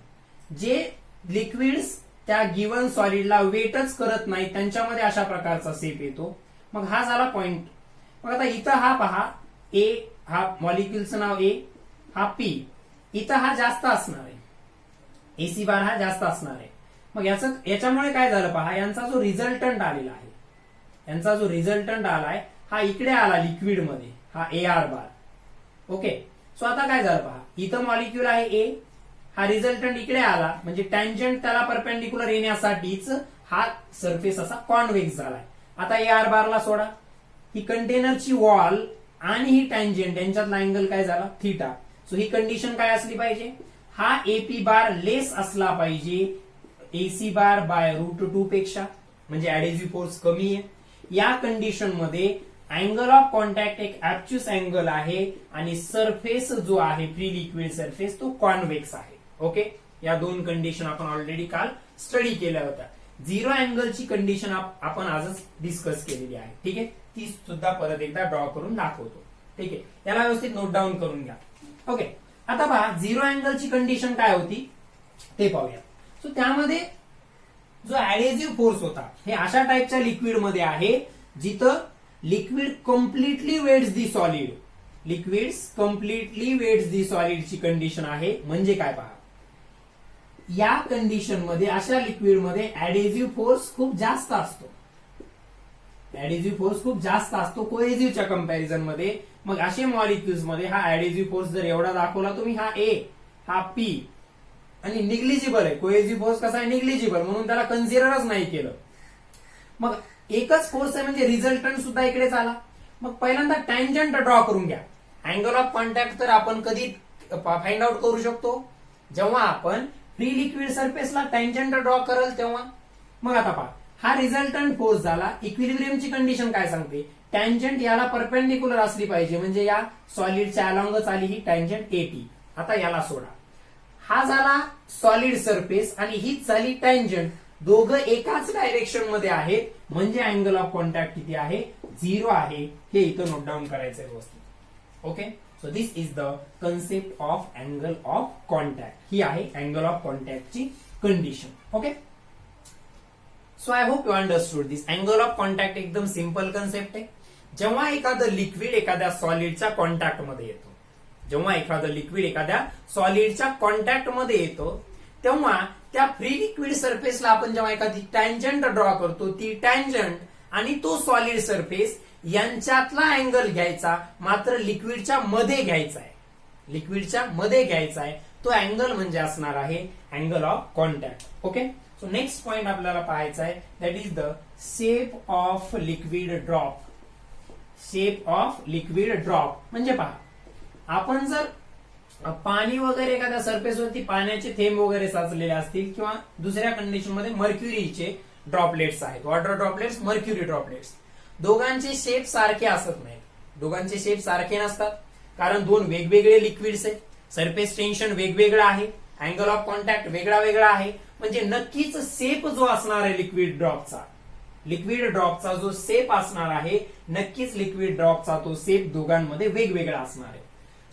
S1: जे लिक्विड्स त्या गिवन सॉलिडला वेटच करत नाही त्यांच्यामध्ये अशा प्रकारचा शेप येतो. मग हा झाला पॉइंट. मग आता इथं हा पहा, ए हा मॉलिक्युलचं नाव ए, हा पी, इथं हा जास्त असणार आहे, एसी बार हा जास्त असणार आहे. मग याच्यामुळे काय झालं पहा, यांचा जो रिझल्टंट आलेला आहे, यांचा जो रिझल्टंट आलाय हा इकडे आला लिक्विड मध्ये, हा A R bar. Okay, so आता काय झालं पहा, इथं मॉलिक्युल आहे ए, हा रिझल्टंट इकडे आला, म्हणजे टँजंट त्याला परपेंडिक्युलर येण्यासाठीच हा सरफेस असा कॉन्व्हेक्स झालाय. आता ए आर बारला सोडा, ही कंटेनरची वॉल आणि ही टँजंट यांच्यातला अँगल काय झाला, थिटा. सो ही कंडिशन काय असली पाहिजे, हा एपी बार लेस असला पाहिजे एसी बार बाय √2 पेक्षा, म्हणजे ऍडेसिव्ह फोर्स कमी आहे. या कंडिशन मध्ये अँगल ऑफ कॉन्टॅक्ट एक ऍब्च्युस अँगल आहे आणि सरफेस जो आहे फ्री लिक्विड सरफेस तो कॉन्व्हेक्स आहे. ओके, या दोन कंडिशन आपण ऑलरेडी काल स्टडी केल्या होत्या. झिरो अँगलची कंडिशन आपण आजच डिस्कस केलेली आहे. ठीक आहे, ती सुद्धा परत एकदा ड्रॉ करून दाखवतो. ठीक आहे, याला व्यवस्थित नोट डाऊन करून घ्या. ओके, आता पहा झिरो अँगलची कंडिशन काय होती ते पाहूया. सो त्यामध्ये जो ऍडेसिव्ह फोर्स होता, हे अशा टाईपच्या लिक्विड मध्ये आहे जिथं liquid completely wets the solid, liquids completely wets the सॉलिडची कंडिशन आहे. म्हणजे काय पहा, या कंडिशन मध्ये अशा लिक्विड मध्ये ऍडेसिव्ह फोर्स खूप जास्त असतो, ऍडेसिव्ह फोर्स खूप जास्त असतो कोएसिव्हच्या कंपॅरिझन मध्ये. मग असे मॉलिक्युल्स मध्ये हा ऍडेसिव्ह फोर्स जर एवढा दाखवला तुम्ही, हा ए हा पी आणि निग्लिजिबल आहे, कोएसिव्ह फोर्स कसा आहे, निग्लिजिबल, म्हणून त्याला कन्सिडरच नाही केलं. मग एकच फोर्स आहे म्हणजे रिझल्टंट सुद्धा इकडेच आला. मग पहिल्यांदा टँजंट ड्रॉ करून घ्या. अँगल ऑफ कॉन्टॅक्ट तर आपण कधी फाइंड आउट करू शकतो, जेव्हा आपण फ्री लिक्विड सरफेसला टँजंट ड्रॉ करल तेव्हा. मग आता पहा, हा रिझल्टंट फोर्स झाला. इक्विलिब्रियमची कंडिशन काय सांगते, टँजंट याला परपेंडिक्युलर असली पाहिजे, म्हणजे या सॉलिडच्या अलॉंगच आली ही टँजंट एटी. आता याला सोडा, हा झाला सॉलिड सरफेस आणि हीच झाली टँजंट. दोघं एकाच डायरेक्शन मध्ये आहेत, म्हणजे अँगल ऑफ कॉन्टॅक्ट किती आहे, 0 आहे. हे इथं नोट डाऊन करायचंय व्यवस्थित. Okay, so this is the concept of angle of contact. ही आहे अँगल ऑफ कॉन्टॅक्टची condition. Okay, so I hope you understood this. Angle of contact एकदम सिंपल कन्सेप्ट आहे. जेव्हा एखादं लिक्विड एखाद्या सॉलिडच्या कॉन्टॅक्ट मध्ये येतो, जेव्हा एखादं लिक्विड एखाद्या सॉलिडच्या कॉन्टॅक्ट मध्ये येतो, तेव्हा त्या फ्री लिक्विड सरफेसला आपण जेव्हा एखादी टँजंट ड्रॉ करतो, ती टँजंट आणि तो सॉलिड सरफेस यांच्यातला अँगल घ्यायचा, मात्र लिक्विडच्या मध्ये घ्यायचा आहे, लिक्विडच्या मध्ये घ्यायचा आहे. तो अँगल म्हणजे असणार आहे angle of contact. Okay, so next point आपल्याला पाहायचा आहे, that is the shape of liquid drop. Shape of liquid drop म्हणजे पहा, आपण जर पाणी वगैरे एखाद्या सरफेसवरती पाण्याचे थेंब वगैरे साचलेले असतील, किंवा दुसऱ्या कंडिशन मध्ये मर्क्युरीचे ड्रॉपलेट्स आहेत, वॉटर ड्रॉपलेट्स, मर्क्युरी ड्रॉपलेट्स, दोघांचे शेप सारखे असत नाहीत. दोघांचे शेप सारखे नसतात, कारण दोन वेगवेगळे लिक्विड्स आहेत, सरफेस टेन्शन वेगवेगळं आहे, अँगल ऑफ कॉन्टॅक्ट वेगळा वेगळा आहे. म्हणजे नक्कीच शेप जो असणार आहे लिक्विड ड्रॉपचा जो शेप असणार आहे, नक्कीच लिक्विड ड्रॉपचा तो शेप दोघांमध्ये वेगवेगळा असणार आहे.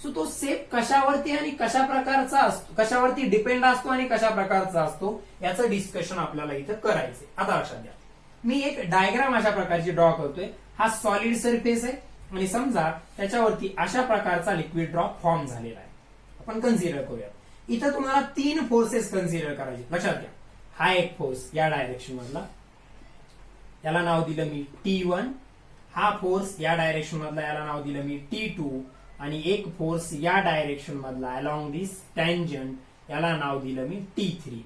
S1: सो तो शेप कशावरती आणि कशा प्रकारचा असतो, कशावरती डिपेंड असतो आणि कशा प्रकारचा असतो, याचं डिस्कशन आपल्याला इथं करायचंय. आता लक्षात घ्या, मी एक डायग्राम अशा प्रकारची ड्रॉ करतोय. हा सॉलिड सरफेस आहे आणि समजा त्याच्यावरती अशा प्रकारचा लिक्विड ड्रॉप फॉर्म झालेला आहे. आपण कन्सिडर करूया. इथं तुम्हाला 3 फोर्सेस कन्सिडर करायचे. लक्षात घ्या, हा एक फोर्स या डायरेक्शन मधला, याला नाव दिलं मी T1. हा फोर्स या डायरेक्शन मधला, याला नाव दिलं मी T2. आणि एक फोर्स या डायरेक्शन मधला अलॉंग दिस टँजंट, याला नाव दिलं मी T3.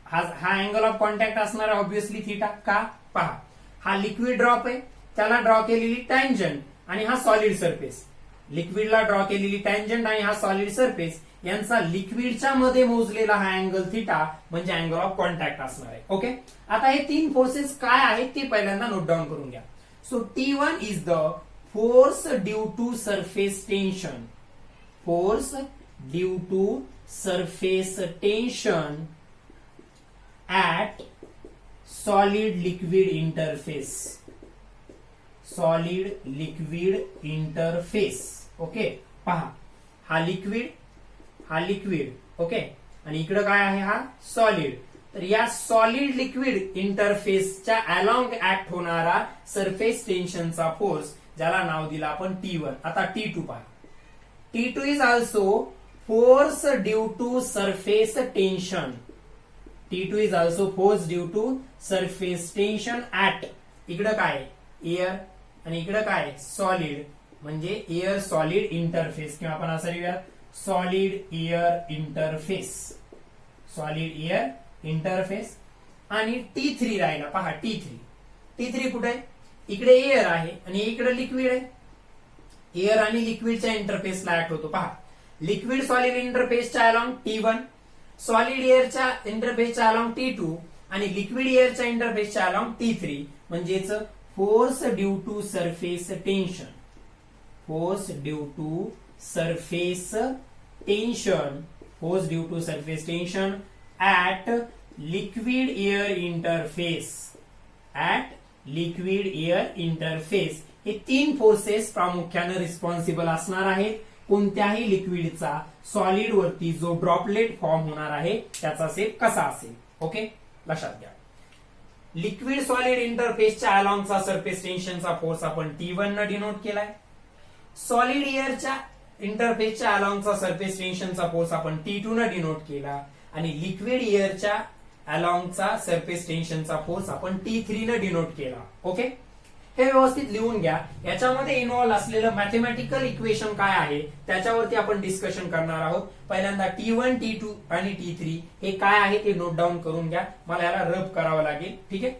S1: हा अँगल ऑफ कॉन्टॅक्ट असणार आहे ऑब्व्हियसली थिटा. का, पहा, हा लिक्विड ड्रॉप आहे त्याला ड्रॉ केलेली टँजंट आणि हा सॉलिड सरफेस, लिक्विडला ड्रॉ केलेली टँजंट आणि हा सॉलिड सरफेस यांचा लिक्विडच्या मध्ये मोजलेला हा अँगल थिटा म्हणजे अँगल ऑफ कॉन्टॅक्ट असणार आहे. ओके, आता हे तीन फोर्सेस काय आहेत ते पहिल्यांदा नोट डाऊन करून घ्या. So T1 is the force due to surface tension, force due to surface tension at solid liquid interface, solid liquid interface. Okay, पहा हा लिक्विड ओके, आणि इकडे काय आहे हा सॉलिड. तर या सॉलिड लिक्विड इंटरफेसच्या अलॉंग ऍक्ट होणारा सरफेस टेन्शनचा फोर्स ज्याला नाव दिलं आपण T1. आता T2 पहा. T2 is also force due to surface tension. T2 is also force due to surface tension at, इकडं काय एअर आणि इकडं काय सॉलिड, म्हणजे एअर सॉलिड इंटरफेस, किंवा आपण असं लिहूया solid air interface, solid air interface. आणि T3 राहिला, पहा T3 कुठे, इकडे एअर आहे आणि इकडे लिक्विड आहे. एअर आणि लिक्विडच्या इंटरफेसला ऍक्ट होतो. पहा लिक्विड सॉलिड इंटरफेसच्या अलॉंग T1, सॉलिड एअरच्या इंटरफेसच्या अलॉंग T2 आणि लिक्विड एअरच्या इंटरफेसच्या अलॉंग T3. म्हणजेच force due to surface tension, force due to surface tension, force due to surface tension at liquid air interface, at liquid air interface. हे तीन forces प्रामुख्याने responsible असणार आहेत कोणत्याही लिक्विडचा सॉलिड वरती जो ड्रॉपलेट फॉर्म होणार आहे त्याचा शेप कसा असेल. ओके, लक्षात घ्या. लिक्विड सॉलिड इंटरफेसच्या अलॉंगचा सरफेस टेन्शनचा फोर्स आपण T1 न डिनोट केलाय. सॉलिड एअरच्या इंटरफेसच्या अलॉंगचा सरफेस टेन्शनचा फोर्स आपण T2 न डिनोट केला आणि लिक्विड एअरच्या अलॉंगचा सरफेस टेन्शनचा फोर्स आपण T3 न डिनोट केला. ओके, हे व्यवस्थित लिहून घ्या. याच्यामध्ये इन्व्हॉल्व असलेलं मॅथमॅटिकल इक्वेशन काय आहे त्याच्यावरती आपण डिस्कशन करणार आहोत. पहिल्यांदा T1, T2 आणि T3 हे काय आहे ते नोट डाऊन करून घ्या. मला याला रब करावं लागेल. ठीक आहे,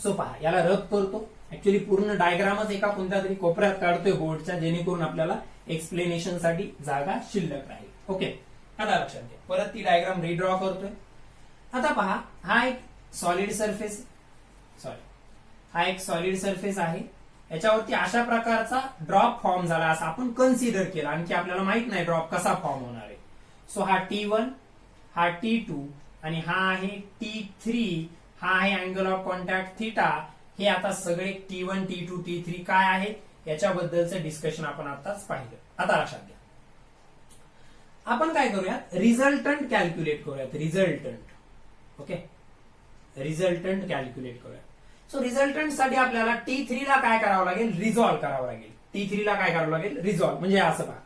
S1: सो पहा याला रब करतो. ऍक्च्युली पूर्ण डायग्रामच एका कोणत्या तरी कोपऱ्यात काढतोय बोर्डच्या, जेणेकरून आपल्याला एक्सप्लेनेशन साठी जागा शिल्लक राहील. ओके, आता लक्षात घ्या. परत ती डायग्राम रिड्रॉ करतोय. आता पहा हा एक सॉलिड सरफेस, हा एक सॉलिड सरफेस आहे. याच्यावरती अशा प्रकारचा ड्रॉप फॉर्म झाला असं आपण कन्सिडर केला, आणखी आपल्याला माहित नाही ड्रॉप कसा फॉर्म होणार आहे. सो हा T1, हा T2 आणि हा आहे T3, हा आहे अँगल ऑफ कॉन्टॅक्ट थिटा. हे आता सगळे T1, T2, T3 काय आहेत याच्याबद्दलचं डिस्कशन आपण आताच पाहिलं. आता लक्षात घ्या. आपण काय करूयात, रिझल्टंट कॅल्क्युलेट करूयात. रिझल्टंट, ओके, रिझल्टंट कॅल्क्युलेट करूयात. सो रिझल्टंट साठी आपल्याला T3 ला काय करावं लागेल, रिझॉल्व्ह करावं लागेल. T3 ला काय करावं लागेल, रिझॉल्व्ह. म्हणजे असं पहा,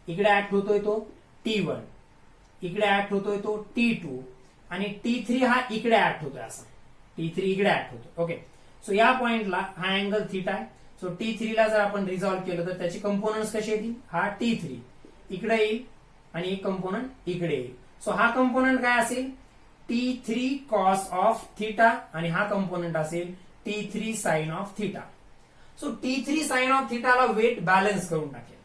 S1: इकडे ऍक्ट होतोय तो T1, इकडे ऍक्ट होतोय तो T2 आणि T3 हा इकडे ऍक्ट होतोय. असा T3 इकडे ऍक्ट होतोय. ओके, सो या पॉइंटला हा अँगल थिटा आहे. सो T3 ला जर आपण रिझॉल्व्ह केलं तर त्याची कंपोनंट्स कसे येतील, हा T3 इकडे येईल आणि एक कंपोनंट इकडे येईल. सो हा कंपोनंट काय असेल, T3 कॉस ऑफ थिटा आणि हा कंपोनंट असेल T3 साइन ऑफ थिटा. सो T3 साइन ऑफ थिटाला वेट बॅलन्स करून टाकेल.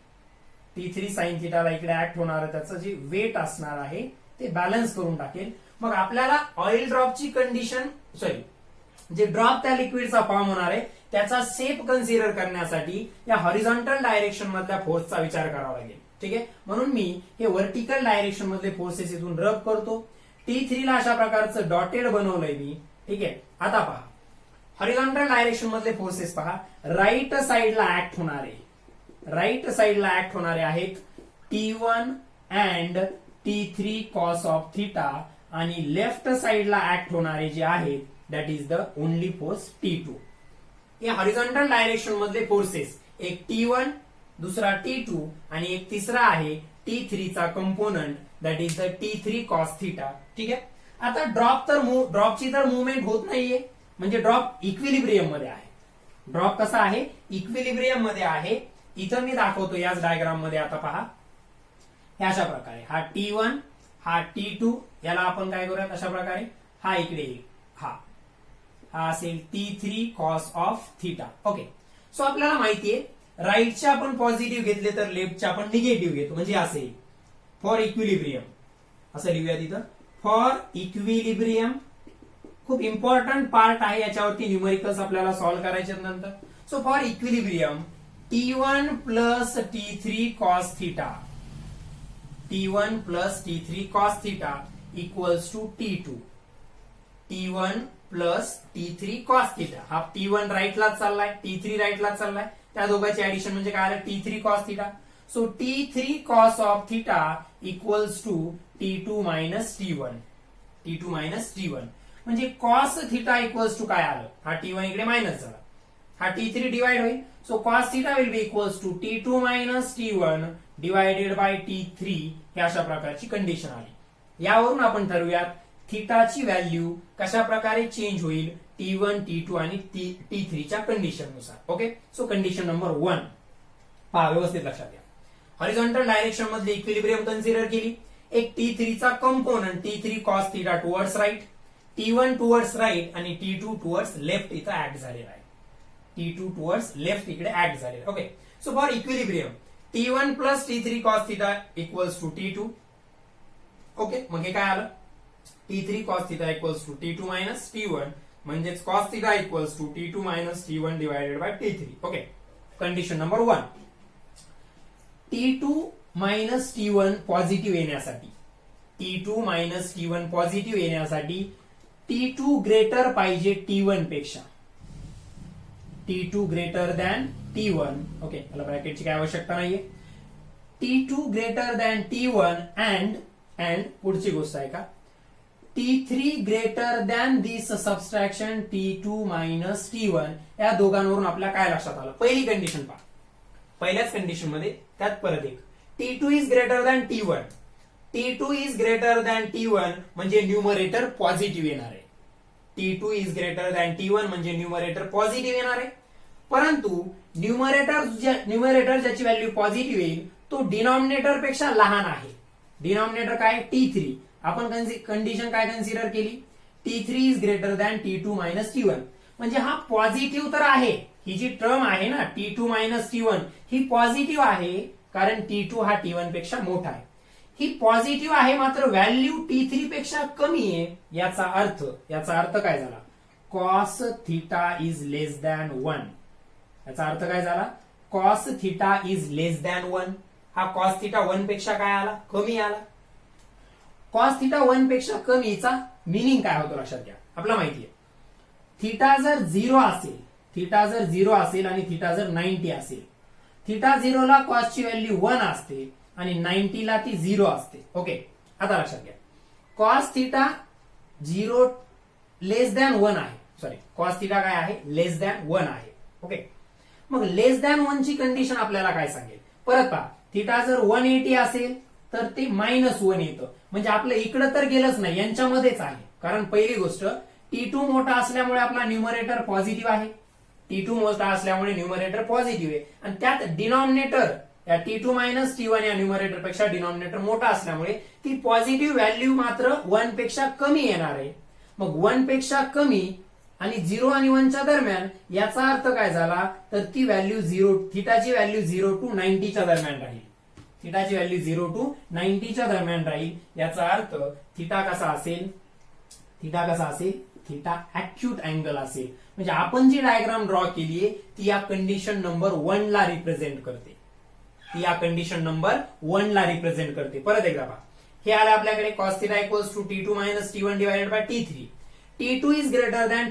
S1: T3 साइन थिटाला इकडे ऍक्ट होणार त्याचं जे वेट असणार आहे ते बॅलन्स करून टाकेल. मग आपल्याला ऑइल ड्रॉपची कंडिशन, जे ड्रॉप त्या लिक्विडचा फॉर्म होणार आहे त्याचा शेप कन्सिडर करण्यासाठी या हॉरिझॉन्टल डायरेक्शन मधल्या फोर्सचा विचार करावा लागेल. ठीक आहे, म्हणून मी हे व्हर्टिकल डायरेक्शन मधले फोर्सेस इथून रब करतो. T3 ला अशा प्रकारचं डॉटेड बनवलंय मी. ठीक आहे, आता पहा हॉरिझॉन्टल डायरेक्शन मधले फोर्सेस पहा. राईट साइडला ऍक्ट होणारे, राईट साइडला ऍक्ट होणारे आहेत T1 and T3 cos of theta आणि लेफ्ट साइडला ऍक्ट होणारे जे आहेत that is the only force T2. हे हॉरिझॉन्टल डायरेक्शन मधले फोर्सेस, एक T1, दुसरा T2 आणि एक तिसरा आहे T3 चा component that is the T3 cos theta. ठीक आहे, आता ड्रॉपची तर मुवमेंट होत नाहीये, म्हणजे ड्रॉप इक्विलिब्रियम मध्ये आहे. ड्रॉप कसा आहे, इक्विलिब्रियम मध्ये आहे. इथं मी दाखवतो याच डायग्राम मध्ये. आता पहा हे अशा प्रकारे हा T1, हा T2, याला आपण काय करूयात अशा प्रकारे, हा इकडे हा असेल T3 cos of theta. Okay, so आपल्याला माहितीये राईटचे आपण पॉझिटिव्ह घेतले तर लेफ्टचे आपण निगेटिव्ह घेतो, म्हणजे असे फॉर इक्विलिब्रियम असं लिहूया तिथं, फॉर इक्विलिब्रियम. खूप इम्पॉर्टंट पार्ट आहे, याच्यावरती न्यूमेरिकल्स आपल्याला सॉल्व्ह करायचे नंतर. So for equilibrium T1 plus T3 cos theta, T1 plus T3 cos theta equals to T2. T1 plus T3 cos theta, हा T1 राईटलाच चाललाय, T3 राईटलाच चाललाय, त्या दोघांचे ऍडिशन म्हणजे काय आलं T3 cos theta. So T3 cos of theta equals to T2 minus T1, T2 minus T1 म्हणजे cos theta equals to काय आलं, हा T1 इकडे मायनस झाला, हा T3 डिवाइड होईल. So cos theta will be equals to T2 minus T1 divided by T3. ही अशा प्रकारची कंडिशन आली. यावरून आपण ठरवूयात थीटाची व्हॅल्यू कशा प्रकारे चेंज होईल T1, T2 आणि T3च्या कंडिशन नुसार. ओके, सो कंडिशन नंबर 1 पहा, व्यवस्थित लक्षात घ्या. हॉरिझॉन्टल डायरेक्शन मधली इक्विलिब्रियम कन्सिडर केली. एक T3 चा component T3 cos theta towards right, T1 towards right आणि T2 टुवर्ड्स लेफ्ट इथं ऍक्ट झालेला आहे. T2 टुवर्ड्स लेफ्ट इकडे ऍक्ट झालेला. Okay, so for equilibrium T1 plus T3 cos theta equals to T2. Okay, मग हे काय आलं T3 cos theta equals to T2 minus T1 म्हणजेच cos theta equals to T2 minus T1 divided by T3. Okay, condition number 1. T2 minus T1 positive येण्यासाठी, T2 minus T1 positive येण्यासाठी T2 greater पाहिजे T1 पेक्षा, T2 greater than T1. Okay, मला ब्रॅकेटची काय आवश्यकता नाहीये. T2 greater than T1 and पुढची गोष्ट आहे का T3 ग्रेटर दॅन दिस सबस्ट्रॅक्शन T2 मायनस T1. या दोघांवरून आपल्याला काय लक्षात आलं, पहिली कंडिशन पहा, पहिल्याच कंडिशन मध्ये त्यात परत एक T2 is greater than T1. T2 is greater than T1 म्हणजे न्यूमरेटर पॉझिटिव्ह येणार आहे. T2 is greater than T1 म्हणजे न्यूमरेटर पॉझिटिव्ह येणार आहे. परंतु न्यूमरेटर ज्याची व्हॅल्यू पॉझिटिव्ह येईल तो डिनॉमिनेटर पेक्षा लहान आहे. डिनॉमिनेटर काय T3. आपण कंडिशन काय कन्सिडर केली, T3 is greater than T2 minus T1 म्हणजे हा पॉझिटिव्ह तर आहे. ही जी टर्म आहे ना T2 मायनस T1 ही पॉझिटिव्ह आहे, कारण T2 हा T1 पेक्षा मोठा आहे. ही पॉझिटिव्ह आहे, मात्र व्हॅल्यू T3 पेक्षा कमी आहे. याचा अर्थ काय झाला, cos theta is less than 1. याचा अर्थ काय झाला, cos theta is less than 1. हा cos थीटा 1 पेक्षा काय आला, कमी आला. cos थीटा 1 पेक्षा कमीचा मिनिंग काय होतो लक्षात घ्या. आपल्याला माहितीये थीटा जर 0 असेल, थीटा जर 0 असेल आणि थीटा जर 90 असेल, थीटा 0 ला cos ची व्हॅल्यू 1 असते आणि 90 ला ती 0 असते. ओके, आता लक्षात घ्या cos थीटा 0 लेस दॅन 1 आहे. सॉरी, cos थीटा काय आहे, लेस दॅन 1 आहे. ओके, मग लेस दॅन 1 ची कंडिशन आपल्याला काय सांगेल, परत पहा, थीटा जर 180 असेल तर ते -1 येतं, म्हणजे आपलं इकडं तर गेलंच नाही, यांच्यामध्येच आहे. कारण पहिली गोष्ट T2 मोठा असल्यामुळे आपला न्यूमरेटर पॉझिटिव्ह आहे. T2 मोठा असल्यामुळे न्यूमरेटर पॉझिटिव्ह आहे आणि त्यात डिनॉमिनेटर या T2 मायनस T1 या न्यूमरेटर पेक्षा डिनॉमिनेटर मोठा असल्यामुळे ती पॉझिटिव्ह व्हॅल्यू मात्र 1 पेक्षा कमी येणार आहे. मग 1 पेक्षा कमी आणि 0 आणि 1 च्या दरम्यान, याचा अर्थ काय झाला तर ती व्हॅल्यू 0, थीटाची व्हॅल्यू 0 to 90 च्या दरम्यान राहील. थीटाची व्हॅल्यू 0 to 90 च्या दरम्यान राहील. याचा अर्थ थीटा कसा असेल, थीटा ऍक्यूट अँगल असेल. म्हणजे आपण जी डायग्राम ड्रॉ केली आहे ती या कंडिशन नंबर 1 ला रिप्रेझेंट करते. परत एकदा पहा, हे आलं आपल्याकडे cos theta equals to T2 minus T1 divided by T3. T2 is greater than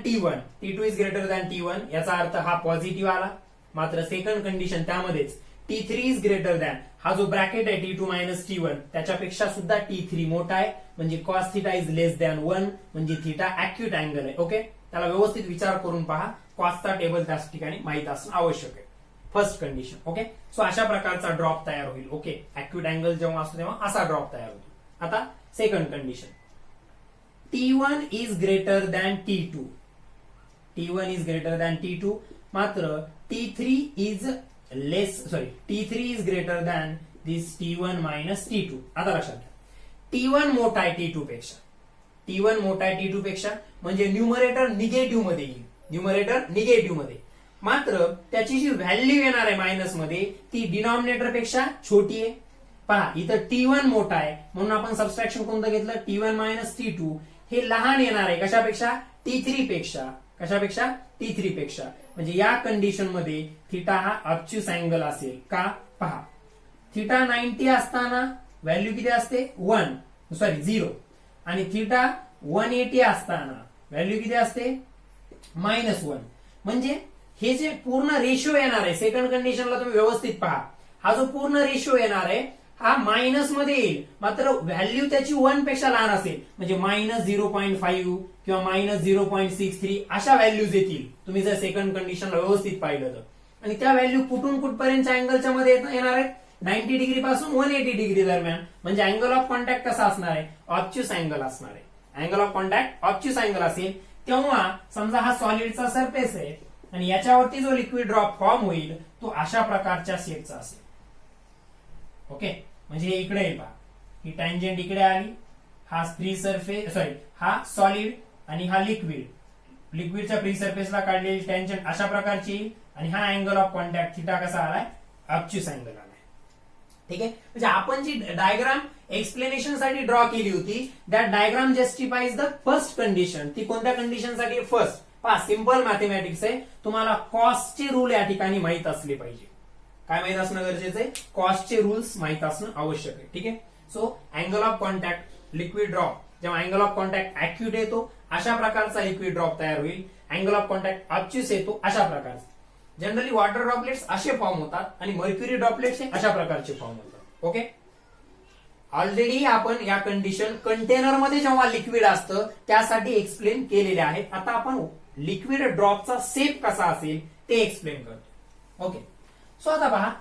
S1: T1. याचा अर्थ हा पॉझिटिव्ह आला. मात्र सेकंड कंडिशन त्यामध्येच T3 इज ग्रेटर दॅन, हा जो ब्रॅकेट आहे T2 मायनस T1 त्याच्यापेक्षा सुद्धा T3 मोठा आहे, म्हणजे cos theta is less than 1 म्हणजे थीटा ऍक्यूट अँगल आहे. ओके, त्याला व्यवस्थित विचार करून पहा. कॉसचा टेबल त्याच ठिकाणी माहित असणं आवश्यक आहे. First condition. ओके, सो अशा प्रकारचा ड्रॉप तयार होईल. ओके, ऍक्यूट अँगल जेव्हा असतो तेव्हा असा ड्रॉप तयार होतो. आता second condition, T1 is greater than T2. मात्र T3 is greater than this T1 minus T2. आता लक्षात घ्या, T1 मोठा आहे T2 पेक्षा, म्हणजे न्यूमरेटर निगेटिव्ह मध्ये येईल. मात्र त्याची जी व्हॅल्यू येणार आहे मायनस मध्ये ती डिनॉमिनेटर पेक्षा छोटी आहे. पहा इथं T1 मोठा आहे म्हणून आपण सबस्ट्रॅक्शन कोणतं घेतलं, T1 मायनस T2. हे लहान येणार आहे कशापेक्षा, T3 पेक्षा. कशापेक्षा, T3 पेक्षा. म्हणजे या कंडिशन मध्ये थिटा हा ऑब्च्युस अँगल असेल का, पहा थिटा 90 असताना व्हॅल्यू किती असते 0 आणि थिटा 180 असताना व्हॅल्यू किती असते -1. म्हणजे हे जे पूर्ण रेशो येणार आहे सेकंड कंडिशनला तुम्ही व्यवस्थित पहा, हा जो पूर्ण रेशो येणार आहे हा मायनस मध्ये येईल, मात्र व्हॅल्यू त्याची 1 पेक्षा लहान असेल. म्हणजे -0.5 किंवा -0.63 अशा व्हॅल्यूज येतील तुम्ही जर सेकंड कंडिशनला व्यवस्थित पाहिलं तर. आणि त्या व्हॅल्यू कुठून कुठपर्यंतच्या अँगलच्या मध्ये येणार आहेत, 90 डिग्री पासून 180 डिग्री दरम्यान. म्हणजे अँगल ऑफ कॉन्टॅक्ट कसा असणार आहे, ऑब्च्युस अँगल असणार आहे. Angle of contact obtuse angle असेल तेव्हा समजा हा सॉलिडचा सरफेस आहे आणि याच्यावरती जो लिक्विड ड्रॉप फॉर्म होईल तो अशा प्रकारच्या शेपचा असेल. ओके, म्हणजे हे इकडे येईल पहा, ही टँजंट इकडे आली, हा फ्री सरफेस हा सॉलिड आणि हा लिक्विडच्या फ्री सरफेसला काढलेली टँजंट अशा प्रकारची येईल आणि हा अँगल ऑफ कॉन्टॅक्ट थिटा कसा आलाय, ऑब्च्युस अँगल आलाय. ठीक आहे, म्हणजे आपण जी डायग्राम एक्सप्लेनेशन साठी ड्रॉ केली होती that diagram justifies the first condition. ती कोणत्या कंडिशन साठी, फर्स्ट. पहा सिंपल मॅथमॅटिक्स आहे, तुम्हाला कॉस्टचे रूल या ठिकाणी माहित असले पाहिजे. काय माहित असणं गरजेचं आहे, कॉस्टचे रूल्स माहित असणं आवश्यक आहे. ठीक आहे, so angle of contact liquid drop, जेव्हा अँगल ऑफ कॉन्टॅक्ट ऍक्यूट येतो अशा प्रकारचा लिक्विड ड्रॉप तयार होईल. अँगल ऑफ कॉन्टॅक्ट ऑब्च्युस येतो अशा प्रकारचा. जनरली वॉटर ड्रॉपलेट्स असे फॉर्म होतात आणि मर्क्युरी ड्रॉपलेट्स अशा प्रकारचे फॉर्म होतात. ओके, ऑलरेडी आपण या कंडिशन कंटेनर मध्ये जेव्हा लिक्विड असतं त्यासाठी एक्सप्लेन केलेले आहेत. आता आपण लिक्विड ड्रॉपचा शेप कसा असेल ते एक्सप्लेन करतो. ओके, सो आता पहा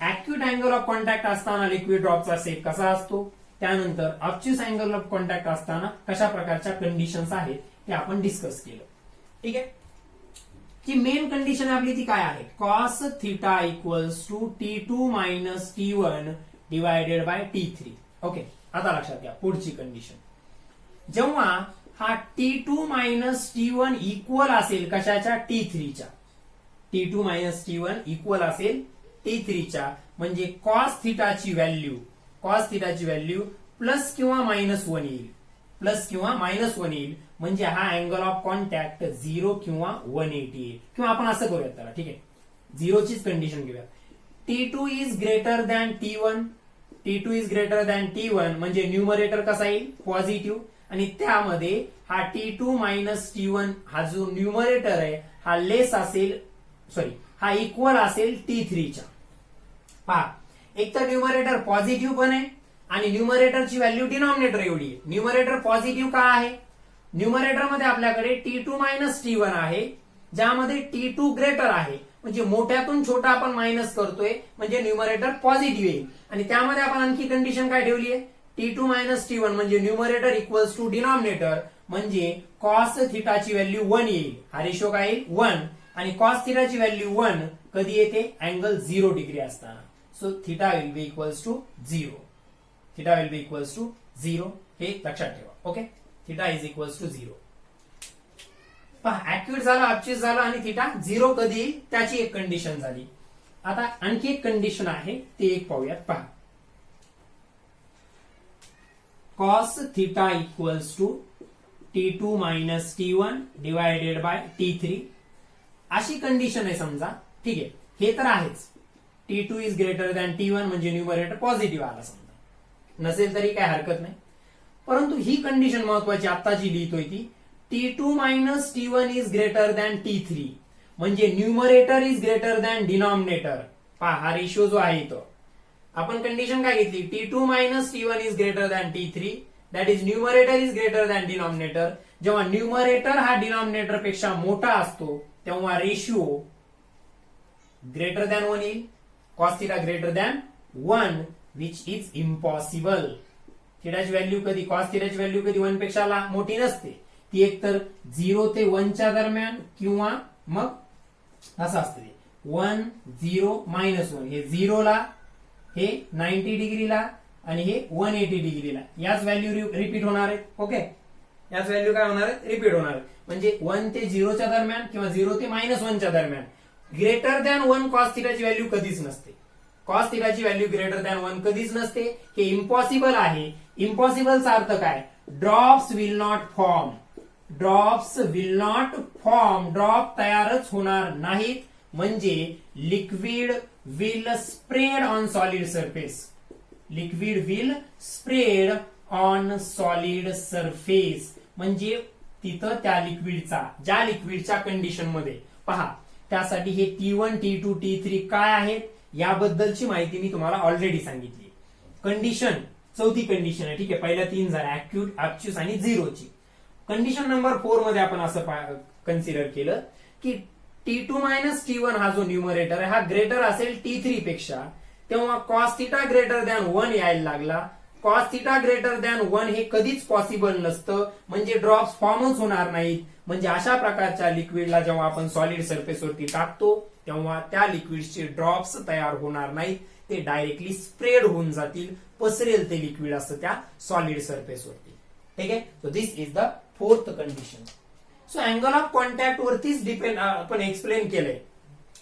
S1: ऍक्यूट अँगल ऑफ कॉन्टॅक्ट असताना लिक्विड ड्रॉपचा शेप कसा असतो, त्यानंतर ऑब्च्युस अँगल ऑफ कॉन्टॅक्ट असताना कशा प्रकारच्या कंडिशन्स आहेत ते आपण डिस्कस केलं. ठीक आहे, जी मेन कंडिशन आपली ती काय आहे, cos theta equals to T2 minus T1 divided by T3. Okay, आता लक्षात घ्या पुढची कंडिशन, जेव्हा हा T2 मायनस T1 इक्वल असेल कशाच्या, T3च्या. T2 मायनस T1 इक्वल असेल T3च्या, म्हणजे कॉस थिटाची व्हॅल्यू प्लस किंवा -1 येईल, म्हणजे हा अँगल ऑफ कॉन्टॅक्ट 0 किंवा 180 येईल. किंवा आपण असं करूयात त्याला, ठीक आहे, 0चीच कंडिशन घेऊया. T2 is greater than T1 म्हणजे न्यूमरेटर कसा येईल, पॉझिटिव्ह. आणि त्यामध्ये हा T2 मायनस T1 हा जो न्यूमरेटर आहे हा लेस असेल, हा इक्वल असेल T3च्या. पहा, एक तर न्यूमरेटर पॉझिटिव्ह पण आहे आणि न्यूमरेटरची व्हॅल्यू डिनॉमिनेटर एवढी आहे. न्यूमरेटर पॉझिटिव्ह का आहे, न्यूमरेटर मध्ये आपल्याकडे T2 मायनस T1 आहे ज्यामध्ये T2 ग्रेटर आहे, म्हणजे मोठ्यातून छोटा आपण मायनस करतोय म्हणजे न्यूमरेटर पॉझिटिव्ह येईल. आणि त्यामध्ये आपण आणखी कंडिशन काय ठेवली आहे, T2 मायनस T1 म्हणजे न्यूमरेटर इक्वल्स टू डिनॉमिनेटर, म्हणजे कॉस थिटाची व्हॅल्यू 1 येईल. हा रेशो काय येईल 1, आणि कॉस थिटाची व्हॅल्यू 1 कधी येते, अँगल 0 डिग्री असताना. So theta will be equals to 0. हे लक्षात ठेवा. Okay, theta is equals to 0. पहा ऍक्यूट झालं, ऑब्च्युस झालं आणि थिटा 0 कधी येईल त्याची एक कंडिशन झाली. आता आणखी एक कंडिशन आहे ते एक पाहूयात. पहा, cos theta equals to T2 minus T1 divided by T3 अशी कंडिशन आहे समजा. ठीक आहे, हे तर आहेच, T2 is greater than T1 म्हणजे न्यूमरेटर पॉझिटिव्ह आला समजा, नसेल तरी काय हरकत नाही. परंतु ही कंडिशन महत्वाची आता जी लिहितोय ती T2 minus T1 is greater than T3 म्हणजे numerator is greater than denominator. पहा हा रेशिओ जो आहे तो आपण कंडिशन काय घेतली, T2 minus T1 is greater than T3 that is numerator is greater than denominator. जेव्हा न्यूमरेटर हा डिनॉमिनेटर पेक्षा मोठा असतो तेव्हा रेशिओ ग्रेटर दॅन 1 येईल, cos theta greater than 1 which is impossible. थिटाची व्हॅल्यू कधी, कॉस थिटाची व्हॅल्यू कधी 1 पेक्षा मोठी नसते, ती एकतर 0 ते 1च्या दरम्यान किंवा मग असं असते 1 0 -1. हे 0 ला, हे 90 डिग्रीला आणि हे 180 डिग्रीला याच व्हॅल्यू रिपीट होणार आहेत. ओके, याच व्हॅल्यू काय होणार आहेत, रिपीट होणार आहेत. म्हणजे 1 ते 0च्या दरम्यान किंवा 0 ते -1च्या दरम्यान ग्रेटर दॅन 1 कॉस थिटाची व्हॅल्यू कधीच नसते. कॉस थिटाची व्हॅल्यू ग्रेटर दॅन 1 कधीच नसते. हे इम्पॉसिबल आहे. इम्पॉसिबलचा अर्थ काय? Drops will not form. Drops will not form. Drop तयारच होणार नाहीत. म्हणजे liquid will spread on solid surface. Liquid will spread on solid surface. म्हणजे तिथं त्या लिक्विडचा, ज्या लिक्विडच्या कंडिशन मध्ये पहा, त्यासाठी हे T1, T2, T3 काय आहेत याबद्दलची माहिती मी तुम्हाला ऑलरेडी सांगितली. कंडिशन, चौथी कंडिशन आहे. ठीक आहे, पहिल्या 3 झाल्या ऍक्यूट, ऑब्च्युस आणि झिरोची. कंडिशन नंबर 4 मध्ये आपण असं कन्सिडर केलं की T2 मायनस T1 हा जो न्यूमरेटर आहे हा ग्रेटर असेल T3 पेक्षा, तेव्हा कॉस थिटा ग्रेटर दॅन 1 यायला लागला. कॉस थिटा ग्रेटर दॅन 1 हे कधीच पॉसिबल नसतं. म्हणजे ड्रॉप्स फॉर्मच होणार नाहीत. म्हणजे अशा प्रकारच्या लिक्विडला जेव्हा आपण सॉलिड सरफेसवरती टाकतो तेव्हा त्या लिक्विडचे ड्रॉप्स तयार होणार नाहीत. ते डायरेक्टली स्प्रेड होऊन जातील. पसरेल ते लिक्विड असतं त्या सॉलिड सरफेसवरती. ठीक आहे. So this is the 4th condition. So angle of contact वरतीच डिपेंड आपण एक्सप्लेन केलंय.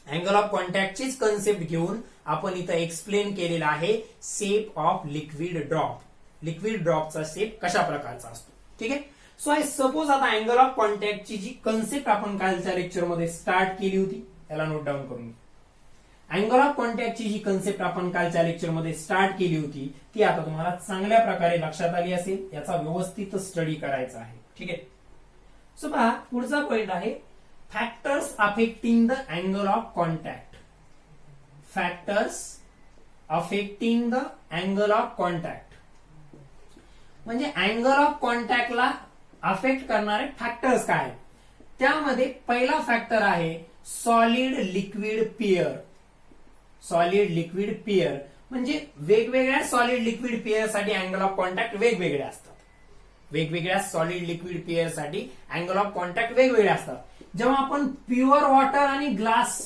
S1: अँगल ऑफ कॉन्टॅक्टचीच कन्सेप्ट घेऊन आपण इथं एक्सप्लेन केलेला आहे shape of liquid drop. Liquid ड्रॉपचा शेप कशा प्रकारचा असतो. ठीक आहे. सो आय सपोज आता अँगल ऑफ कॉन्टॅक्टची जी कन्सेप्ट आपण कालच्या लेक्चरमध्ये स्टार्ट केली होती, याला नोट डाऊन करून घ्या. अँगल ऑफ कॉन्टॅक्टची जी कन्सेप्ट आपण कालच्या लेक्चरमध्ये स्टार्ट केली होती ती आता तुम्हाला चांगल्या प्रकारे लक्षात आली असेल. याचा व्यवस्थित स्टडी करायचा आहे. ठीक आहे. सो पहा, पुढचा पॉइंट आहे factors affecting the angle of contact. Factors affecting the angle of contact म्हणजे अँगल ऑफ कॉन्टॅक्टला अफेक्ट करणारे फॅक्टर्स काय आहेत. त्यामध्ये पहिला फॅक्टर आहे solid liquid pair. Solid liquid pair म्हणजे वेगवेगळ्या सॉलिड लिक्विड पेयर साठी अँगल ऑफ कॉन्टॅक्ट वेगवेगळे असतात. वेगवेगळ्या सॉलिड लिक्विड पेयर साठी अँगल ऑफ कॉन्टॅक्ट वेगवेगळे असतात. जेव्हा आपण प्युअर वॉटर आणि ग्लास,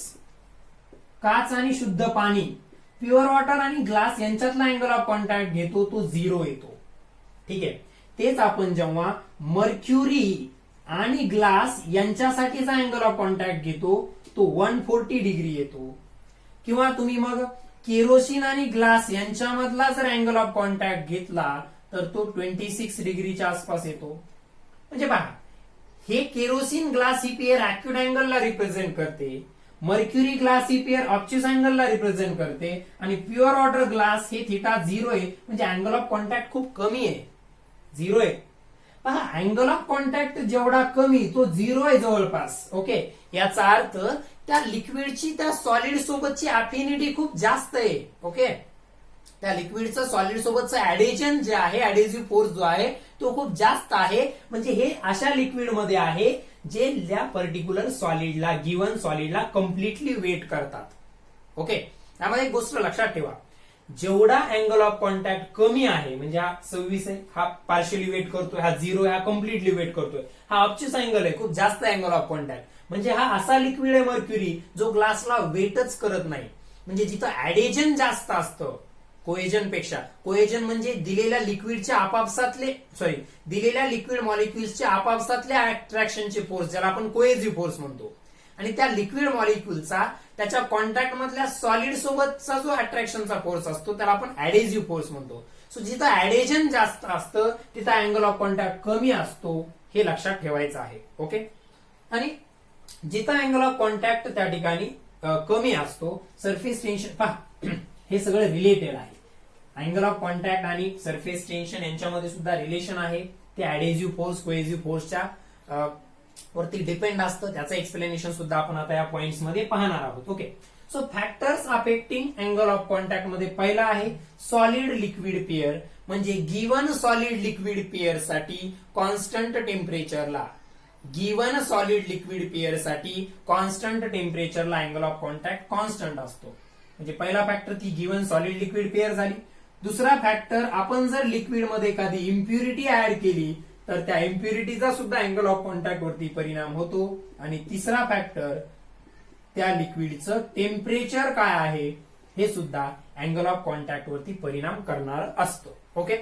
S1: काच आणि शुद्ध पाणी, प्युअर वॉटर आणि ग्लास यांच्यातला अँगल ऑफ कॉन्टॅक्ट घेतो तो 0 येतो. ठीक आहे. तेच आपण जेव्हा मर्क्युरी आणि ग्लास यांच्यासाठीचा अँगल ऑफ कॉन्टॅक्ट घेतो तो 140 डिग्री येतो. किंवा तुम्ही मग केरोसिन आणि ग्लास यांच्यामधला जर अँगल ऑफ कॉन्टॅक्ट घेतला तर तो 26 डिग्रीच्या आसपास येतो. म्हणजे पहा, हे केरोसिन ग्लास ही पेयर ऍक्यूट अँगलला रिप्रेझेंट करते. मर्क्युरी ग्लास ही पेयर ऑब्च्युस अँगलला रिप्रेझेंट करते. आणि प्युअर वॉटर ग्लास हे थिटा 0 आहे. म्हणजे अँगल ऑफ कॉन्टॅक्ट खूप कमी आहे, 0 आहे. पहा, अँगल ऑफ कॉन्टॅक्ट जेवढा कमी तो 0 आहे जवळपास. ओके. याचा अर्थ त्या लिक्विडची त्या सॉलिड सोबतची अफिनिटी खूप जास्त आहे. ओके. त्या लिक्विडचं सॉलिड सोबतचं ऍडेजन जे आहे, ऍडेसिव्ह फोर्स जो आहे तो खूप जास्त आहे. म्हणजे हे अशा लिक्विड मध्ये आहे जे त्या पर्टिक्युलर सॉलिडला, गिव्हन सॉलिडला कम्प्लिटली वेट करतात. ओके. त्यामध्ये एक गोष्ट लक्षात ठेवा, जेवढा अँगल ऑफ कॉन्टॅक्ट कमी आहे, म्हणजे हा 26 आहे, हा पार्शियली वेट करतोय, हा 0 आहे, हा कम्प्लिटली वेट करतोय, हा ऑब्च्युस अँगल आहे, खूप जास्त अँगल ऑफ कॉन्टॅक्ट. म्हणजे हा असा लिक्विड आहे मर्क्युरी जो ग्लासला वेटच करत नाही. म्हणजे जिथं ऍडेजन जास्त असतं कोएजन पेक्षा. कोएजन म्हणजे दिलेल्या लिक्विडच्या आपापसातले, दिलेल्या लिक्विड मॉलिक्युल्सच्या आपापसातले अट्रॅक्शनचे फोर्स, ज्याला आपण कोएझिव्ह फोर्स म्हणतो. आणि त्या लिक्विड मॉलिक्युलचा त्याच्या कॉन्टॅक्ट मधल्या सॉलिड सोबतचा जो अट्रॅक्शनचा फोर्स असतो त्याला आपण ऍडेसिव्ह फोर्स म्हणतो. सो जिथं ऍडेजन जास्त असतं तिथं अँगल ऑफ कॉन्टॅक्ट कमी असतो, हे लक्षात ठेवायचं आहे. ओके. आणि जिथं अँगल ऑफ कॉन्टॅक्ट त्या ठिकाणी कमी असतो, सरफेस टेन्शन, पहा हे सगळं रिलेटेड आहे. अँगल ऑफ कॉन्टॅक्ट आणि सरफेस टेन्शन यांच्यामध्ये सुद्धा रिलेशन आहे. ते ऍडेसिव्ह फोर्स, कोएझिव्ह फोर्सच्या वरती डिपेंड असतं. त्याचं एक्सप्लेनेशन सुद्धा आपण आता या पॉइंट्स मध्ये पाहणार आहोत. Okay. So factors affecting angle of contact मध्ये पहिला आहे सॉलिड लिक्विड पेयर. म्हणजे गिव्हन सॉलिड लिक्विड पेयर साठी कॉन्स्टंट टेम्परेचरला, गिव्हन सॉलिड लिक्विड पेयर साठी कॉन्स्टंट टेम्परेचरला अँगल ऑफ कॉन्टॅक्ट कॉन्स्टंट असतो. म्हणजे पहिला फॅक्टर ती गिव्हन सॉलिड लिक्विड पेयर झाली. दुसरा फॅक्टर, आपण जर लिक्विड मध्ये एखादी इम्प्युरिटी ऍड केली तर त्या इम्प्युरिटीचा सुद्धा अँगल ऑफ कॉन्टॅक्ट वरती परिणाम होतो. आणि तिसरा फॅक्टर, त्या लिक्विडचं टेम्परेचर काय आहे हे सुद्धा अँगल ऑफ कॉन्टॅक्ट वरती परिणाम करणार असतं. Okay.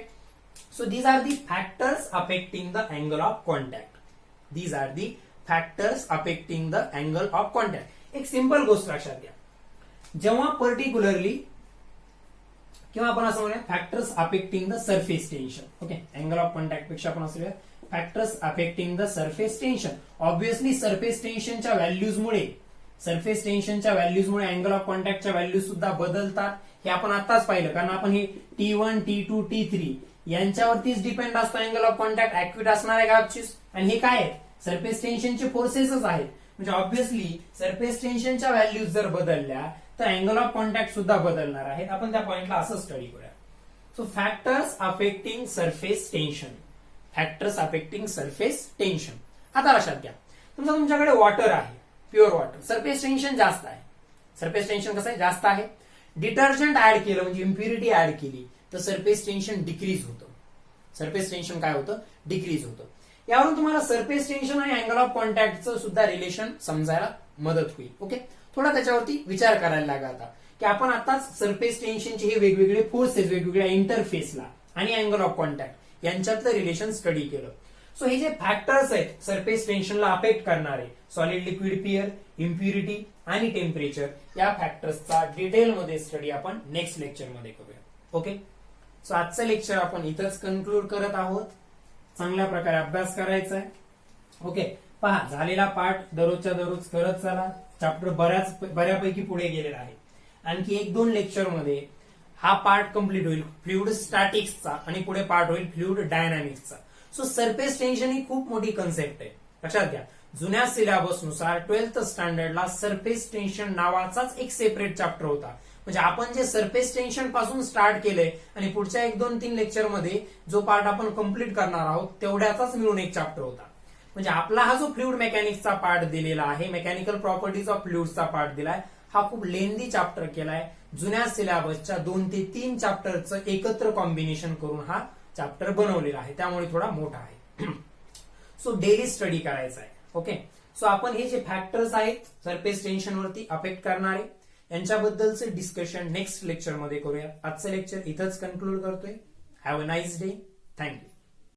S1: So these are the factors affecting the angle of contact. These are the factors affecting the angle of contact. एक सिंपल गोष्ट लक्षात घ्या, जेव्हा पर्टिक्युलरली किंवा आपण असं म्हणूया factors affecting the surface tension. Okay, angle of contact पेक्षा आपण असं factors affecting the surface tension. Obviously surface टेन्शनच्या व्हॅल्यूजमुळे अँगल ऑफ कॉन्टॅक्टच्या व्हॅल्यूज सुद्धा बदलतात. हे आपण आताच पाहिलं, कारण आपण हे T1, T2, T3 यांच्यावरतीच डिपेंड असतो अँगल ऑफ कॉन्टॅक्ट ऍक्युरेट असणार आहे का ऑब्च्युस. आणि हे काय आहेत, सरफेस टेन्शनचे फोर्सेसच आहेत. म्हणजे ऑब्व्हियसली सरफेस टेन्शनच्या व्हॅल्यूज जर बदलल्या तर अँगल ऑफ कॉन्टॅक्ट सुद्धा बदलणार आहेत. आपण त्या पॉइंटला असं स्टडी करूया. So factors affecting surface tension, factors affecting surface tension. आता लक्षात घ्या, तुमच्याकडे वॉटर आहे, प्युअर वॉटर, सरफेस टेन्शन जास्त आहे. सरफेस टेन्शन कसं आहे, जास्त आहे. डिटर्जंट ऍड केलं म्हणजे इम्प्युरिटी ऍड केली तर सरफेस टेन्शन डिक्रीज होतं. सरफेस टेन्शन काय होतं, डिक्रीज होतं. यावरून तुम्हाला सरफेस टेन्शन आणि अँगल ऑफ कॉन्टॅक्टचं सुद्धा रिलेशन समजायला मदत होईल. ओके, थोडा त्याच्यावरती विचार करायला लागा आता, की आपण आताच सरफेस टेन्शनचे हे वेगवेगळे फोर्सेस वेगवेगळ्या इंटरफेसला आणि अँगल ऑफ कॉन्टॅक्ट यांच्यातलं रिलेशन स्टडी केलं. सो हे जे फॅक्टर्स आहेत सरफेस टेन्शनला अफेक्ट करणारे, सॉलिड लिक्विड पेअर, इम्प्युरिटी आणि टेम्परेचर, या फॅक्टर्सचा डिटेलमध्ये स्टडी आपण नेक्स्ट लेक्चरमध्ये करूया. ओके, सो आजचं लेक्चर आपण इथंच कन्क्लूड करत आहोत. चांगल्या प्रकारे अभ्यास करायचा आहे. ओके, पहा झालेला पाठ दररोजच्या दररोज करत चला. चॅप्टर बऱ्यापैकी पुढे गेलेला आहे. आणखी 1-2 लेक्चर मध्ये हा पार्ट कंप्लीट होईल फ्लुइड स्टॅटिक्सचा आणि पुढे पार्ट होईल फ्लुइड डायनामिक्सचा. सो सरफेस टेन्शन ही खूप मोठी कन्सेप्ट आहे, लक्षात घ्या. जुन्या सिलेबसनुसार 12th स्टँडर्डला सरफेस टेन्शन नावाचाच एक सेपरेट चॅप्टर होता. म्हणजे आपण जे सरफेस टेन्शन पासून स्टार्ट केलंय आणि पुढच्या 1-2-3 लेक्चर मध्ये जो पार्ट आपण कंप्लीट करणार आहोत तेवढ्याचाच मिळून एक चॅप्टर होता. म्हणजे आपला हा जो फ्लुइड मेकॅनिक्सचा पार्ट दिलेला आहे, मेकॅनिकल प्रॉपर्टीज ऑफ फ्लुइड्सचा पार्ट दिलाय, हा खूप लेंदी चॅप्टर केलाय. जुन्या सिलेबसच्या 2 ते 3 चॅप्टरचं एकत्र कॉम्बिनेशन करून हा चॅप्टर बनवलेला आहे, त्यामुळे थोडा मोठा आहे. सो डेली स्टडी करायचा आहे. ओके, सो आपण हे जे फॅक्टर्स आहेत सरफेस टेन्शन वरती अफेक्ट करणारे यांच्याबद्दलचे डिस्कशन नेक्स्ट लेक्चर मध्ये करूया. आजचं लेक्चर इथंच कन्क्लूड करतोय. Have a nice day. Thank you.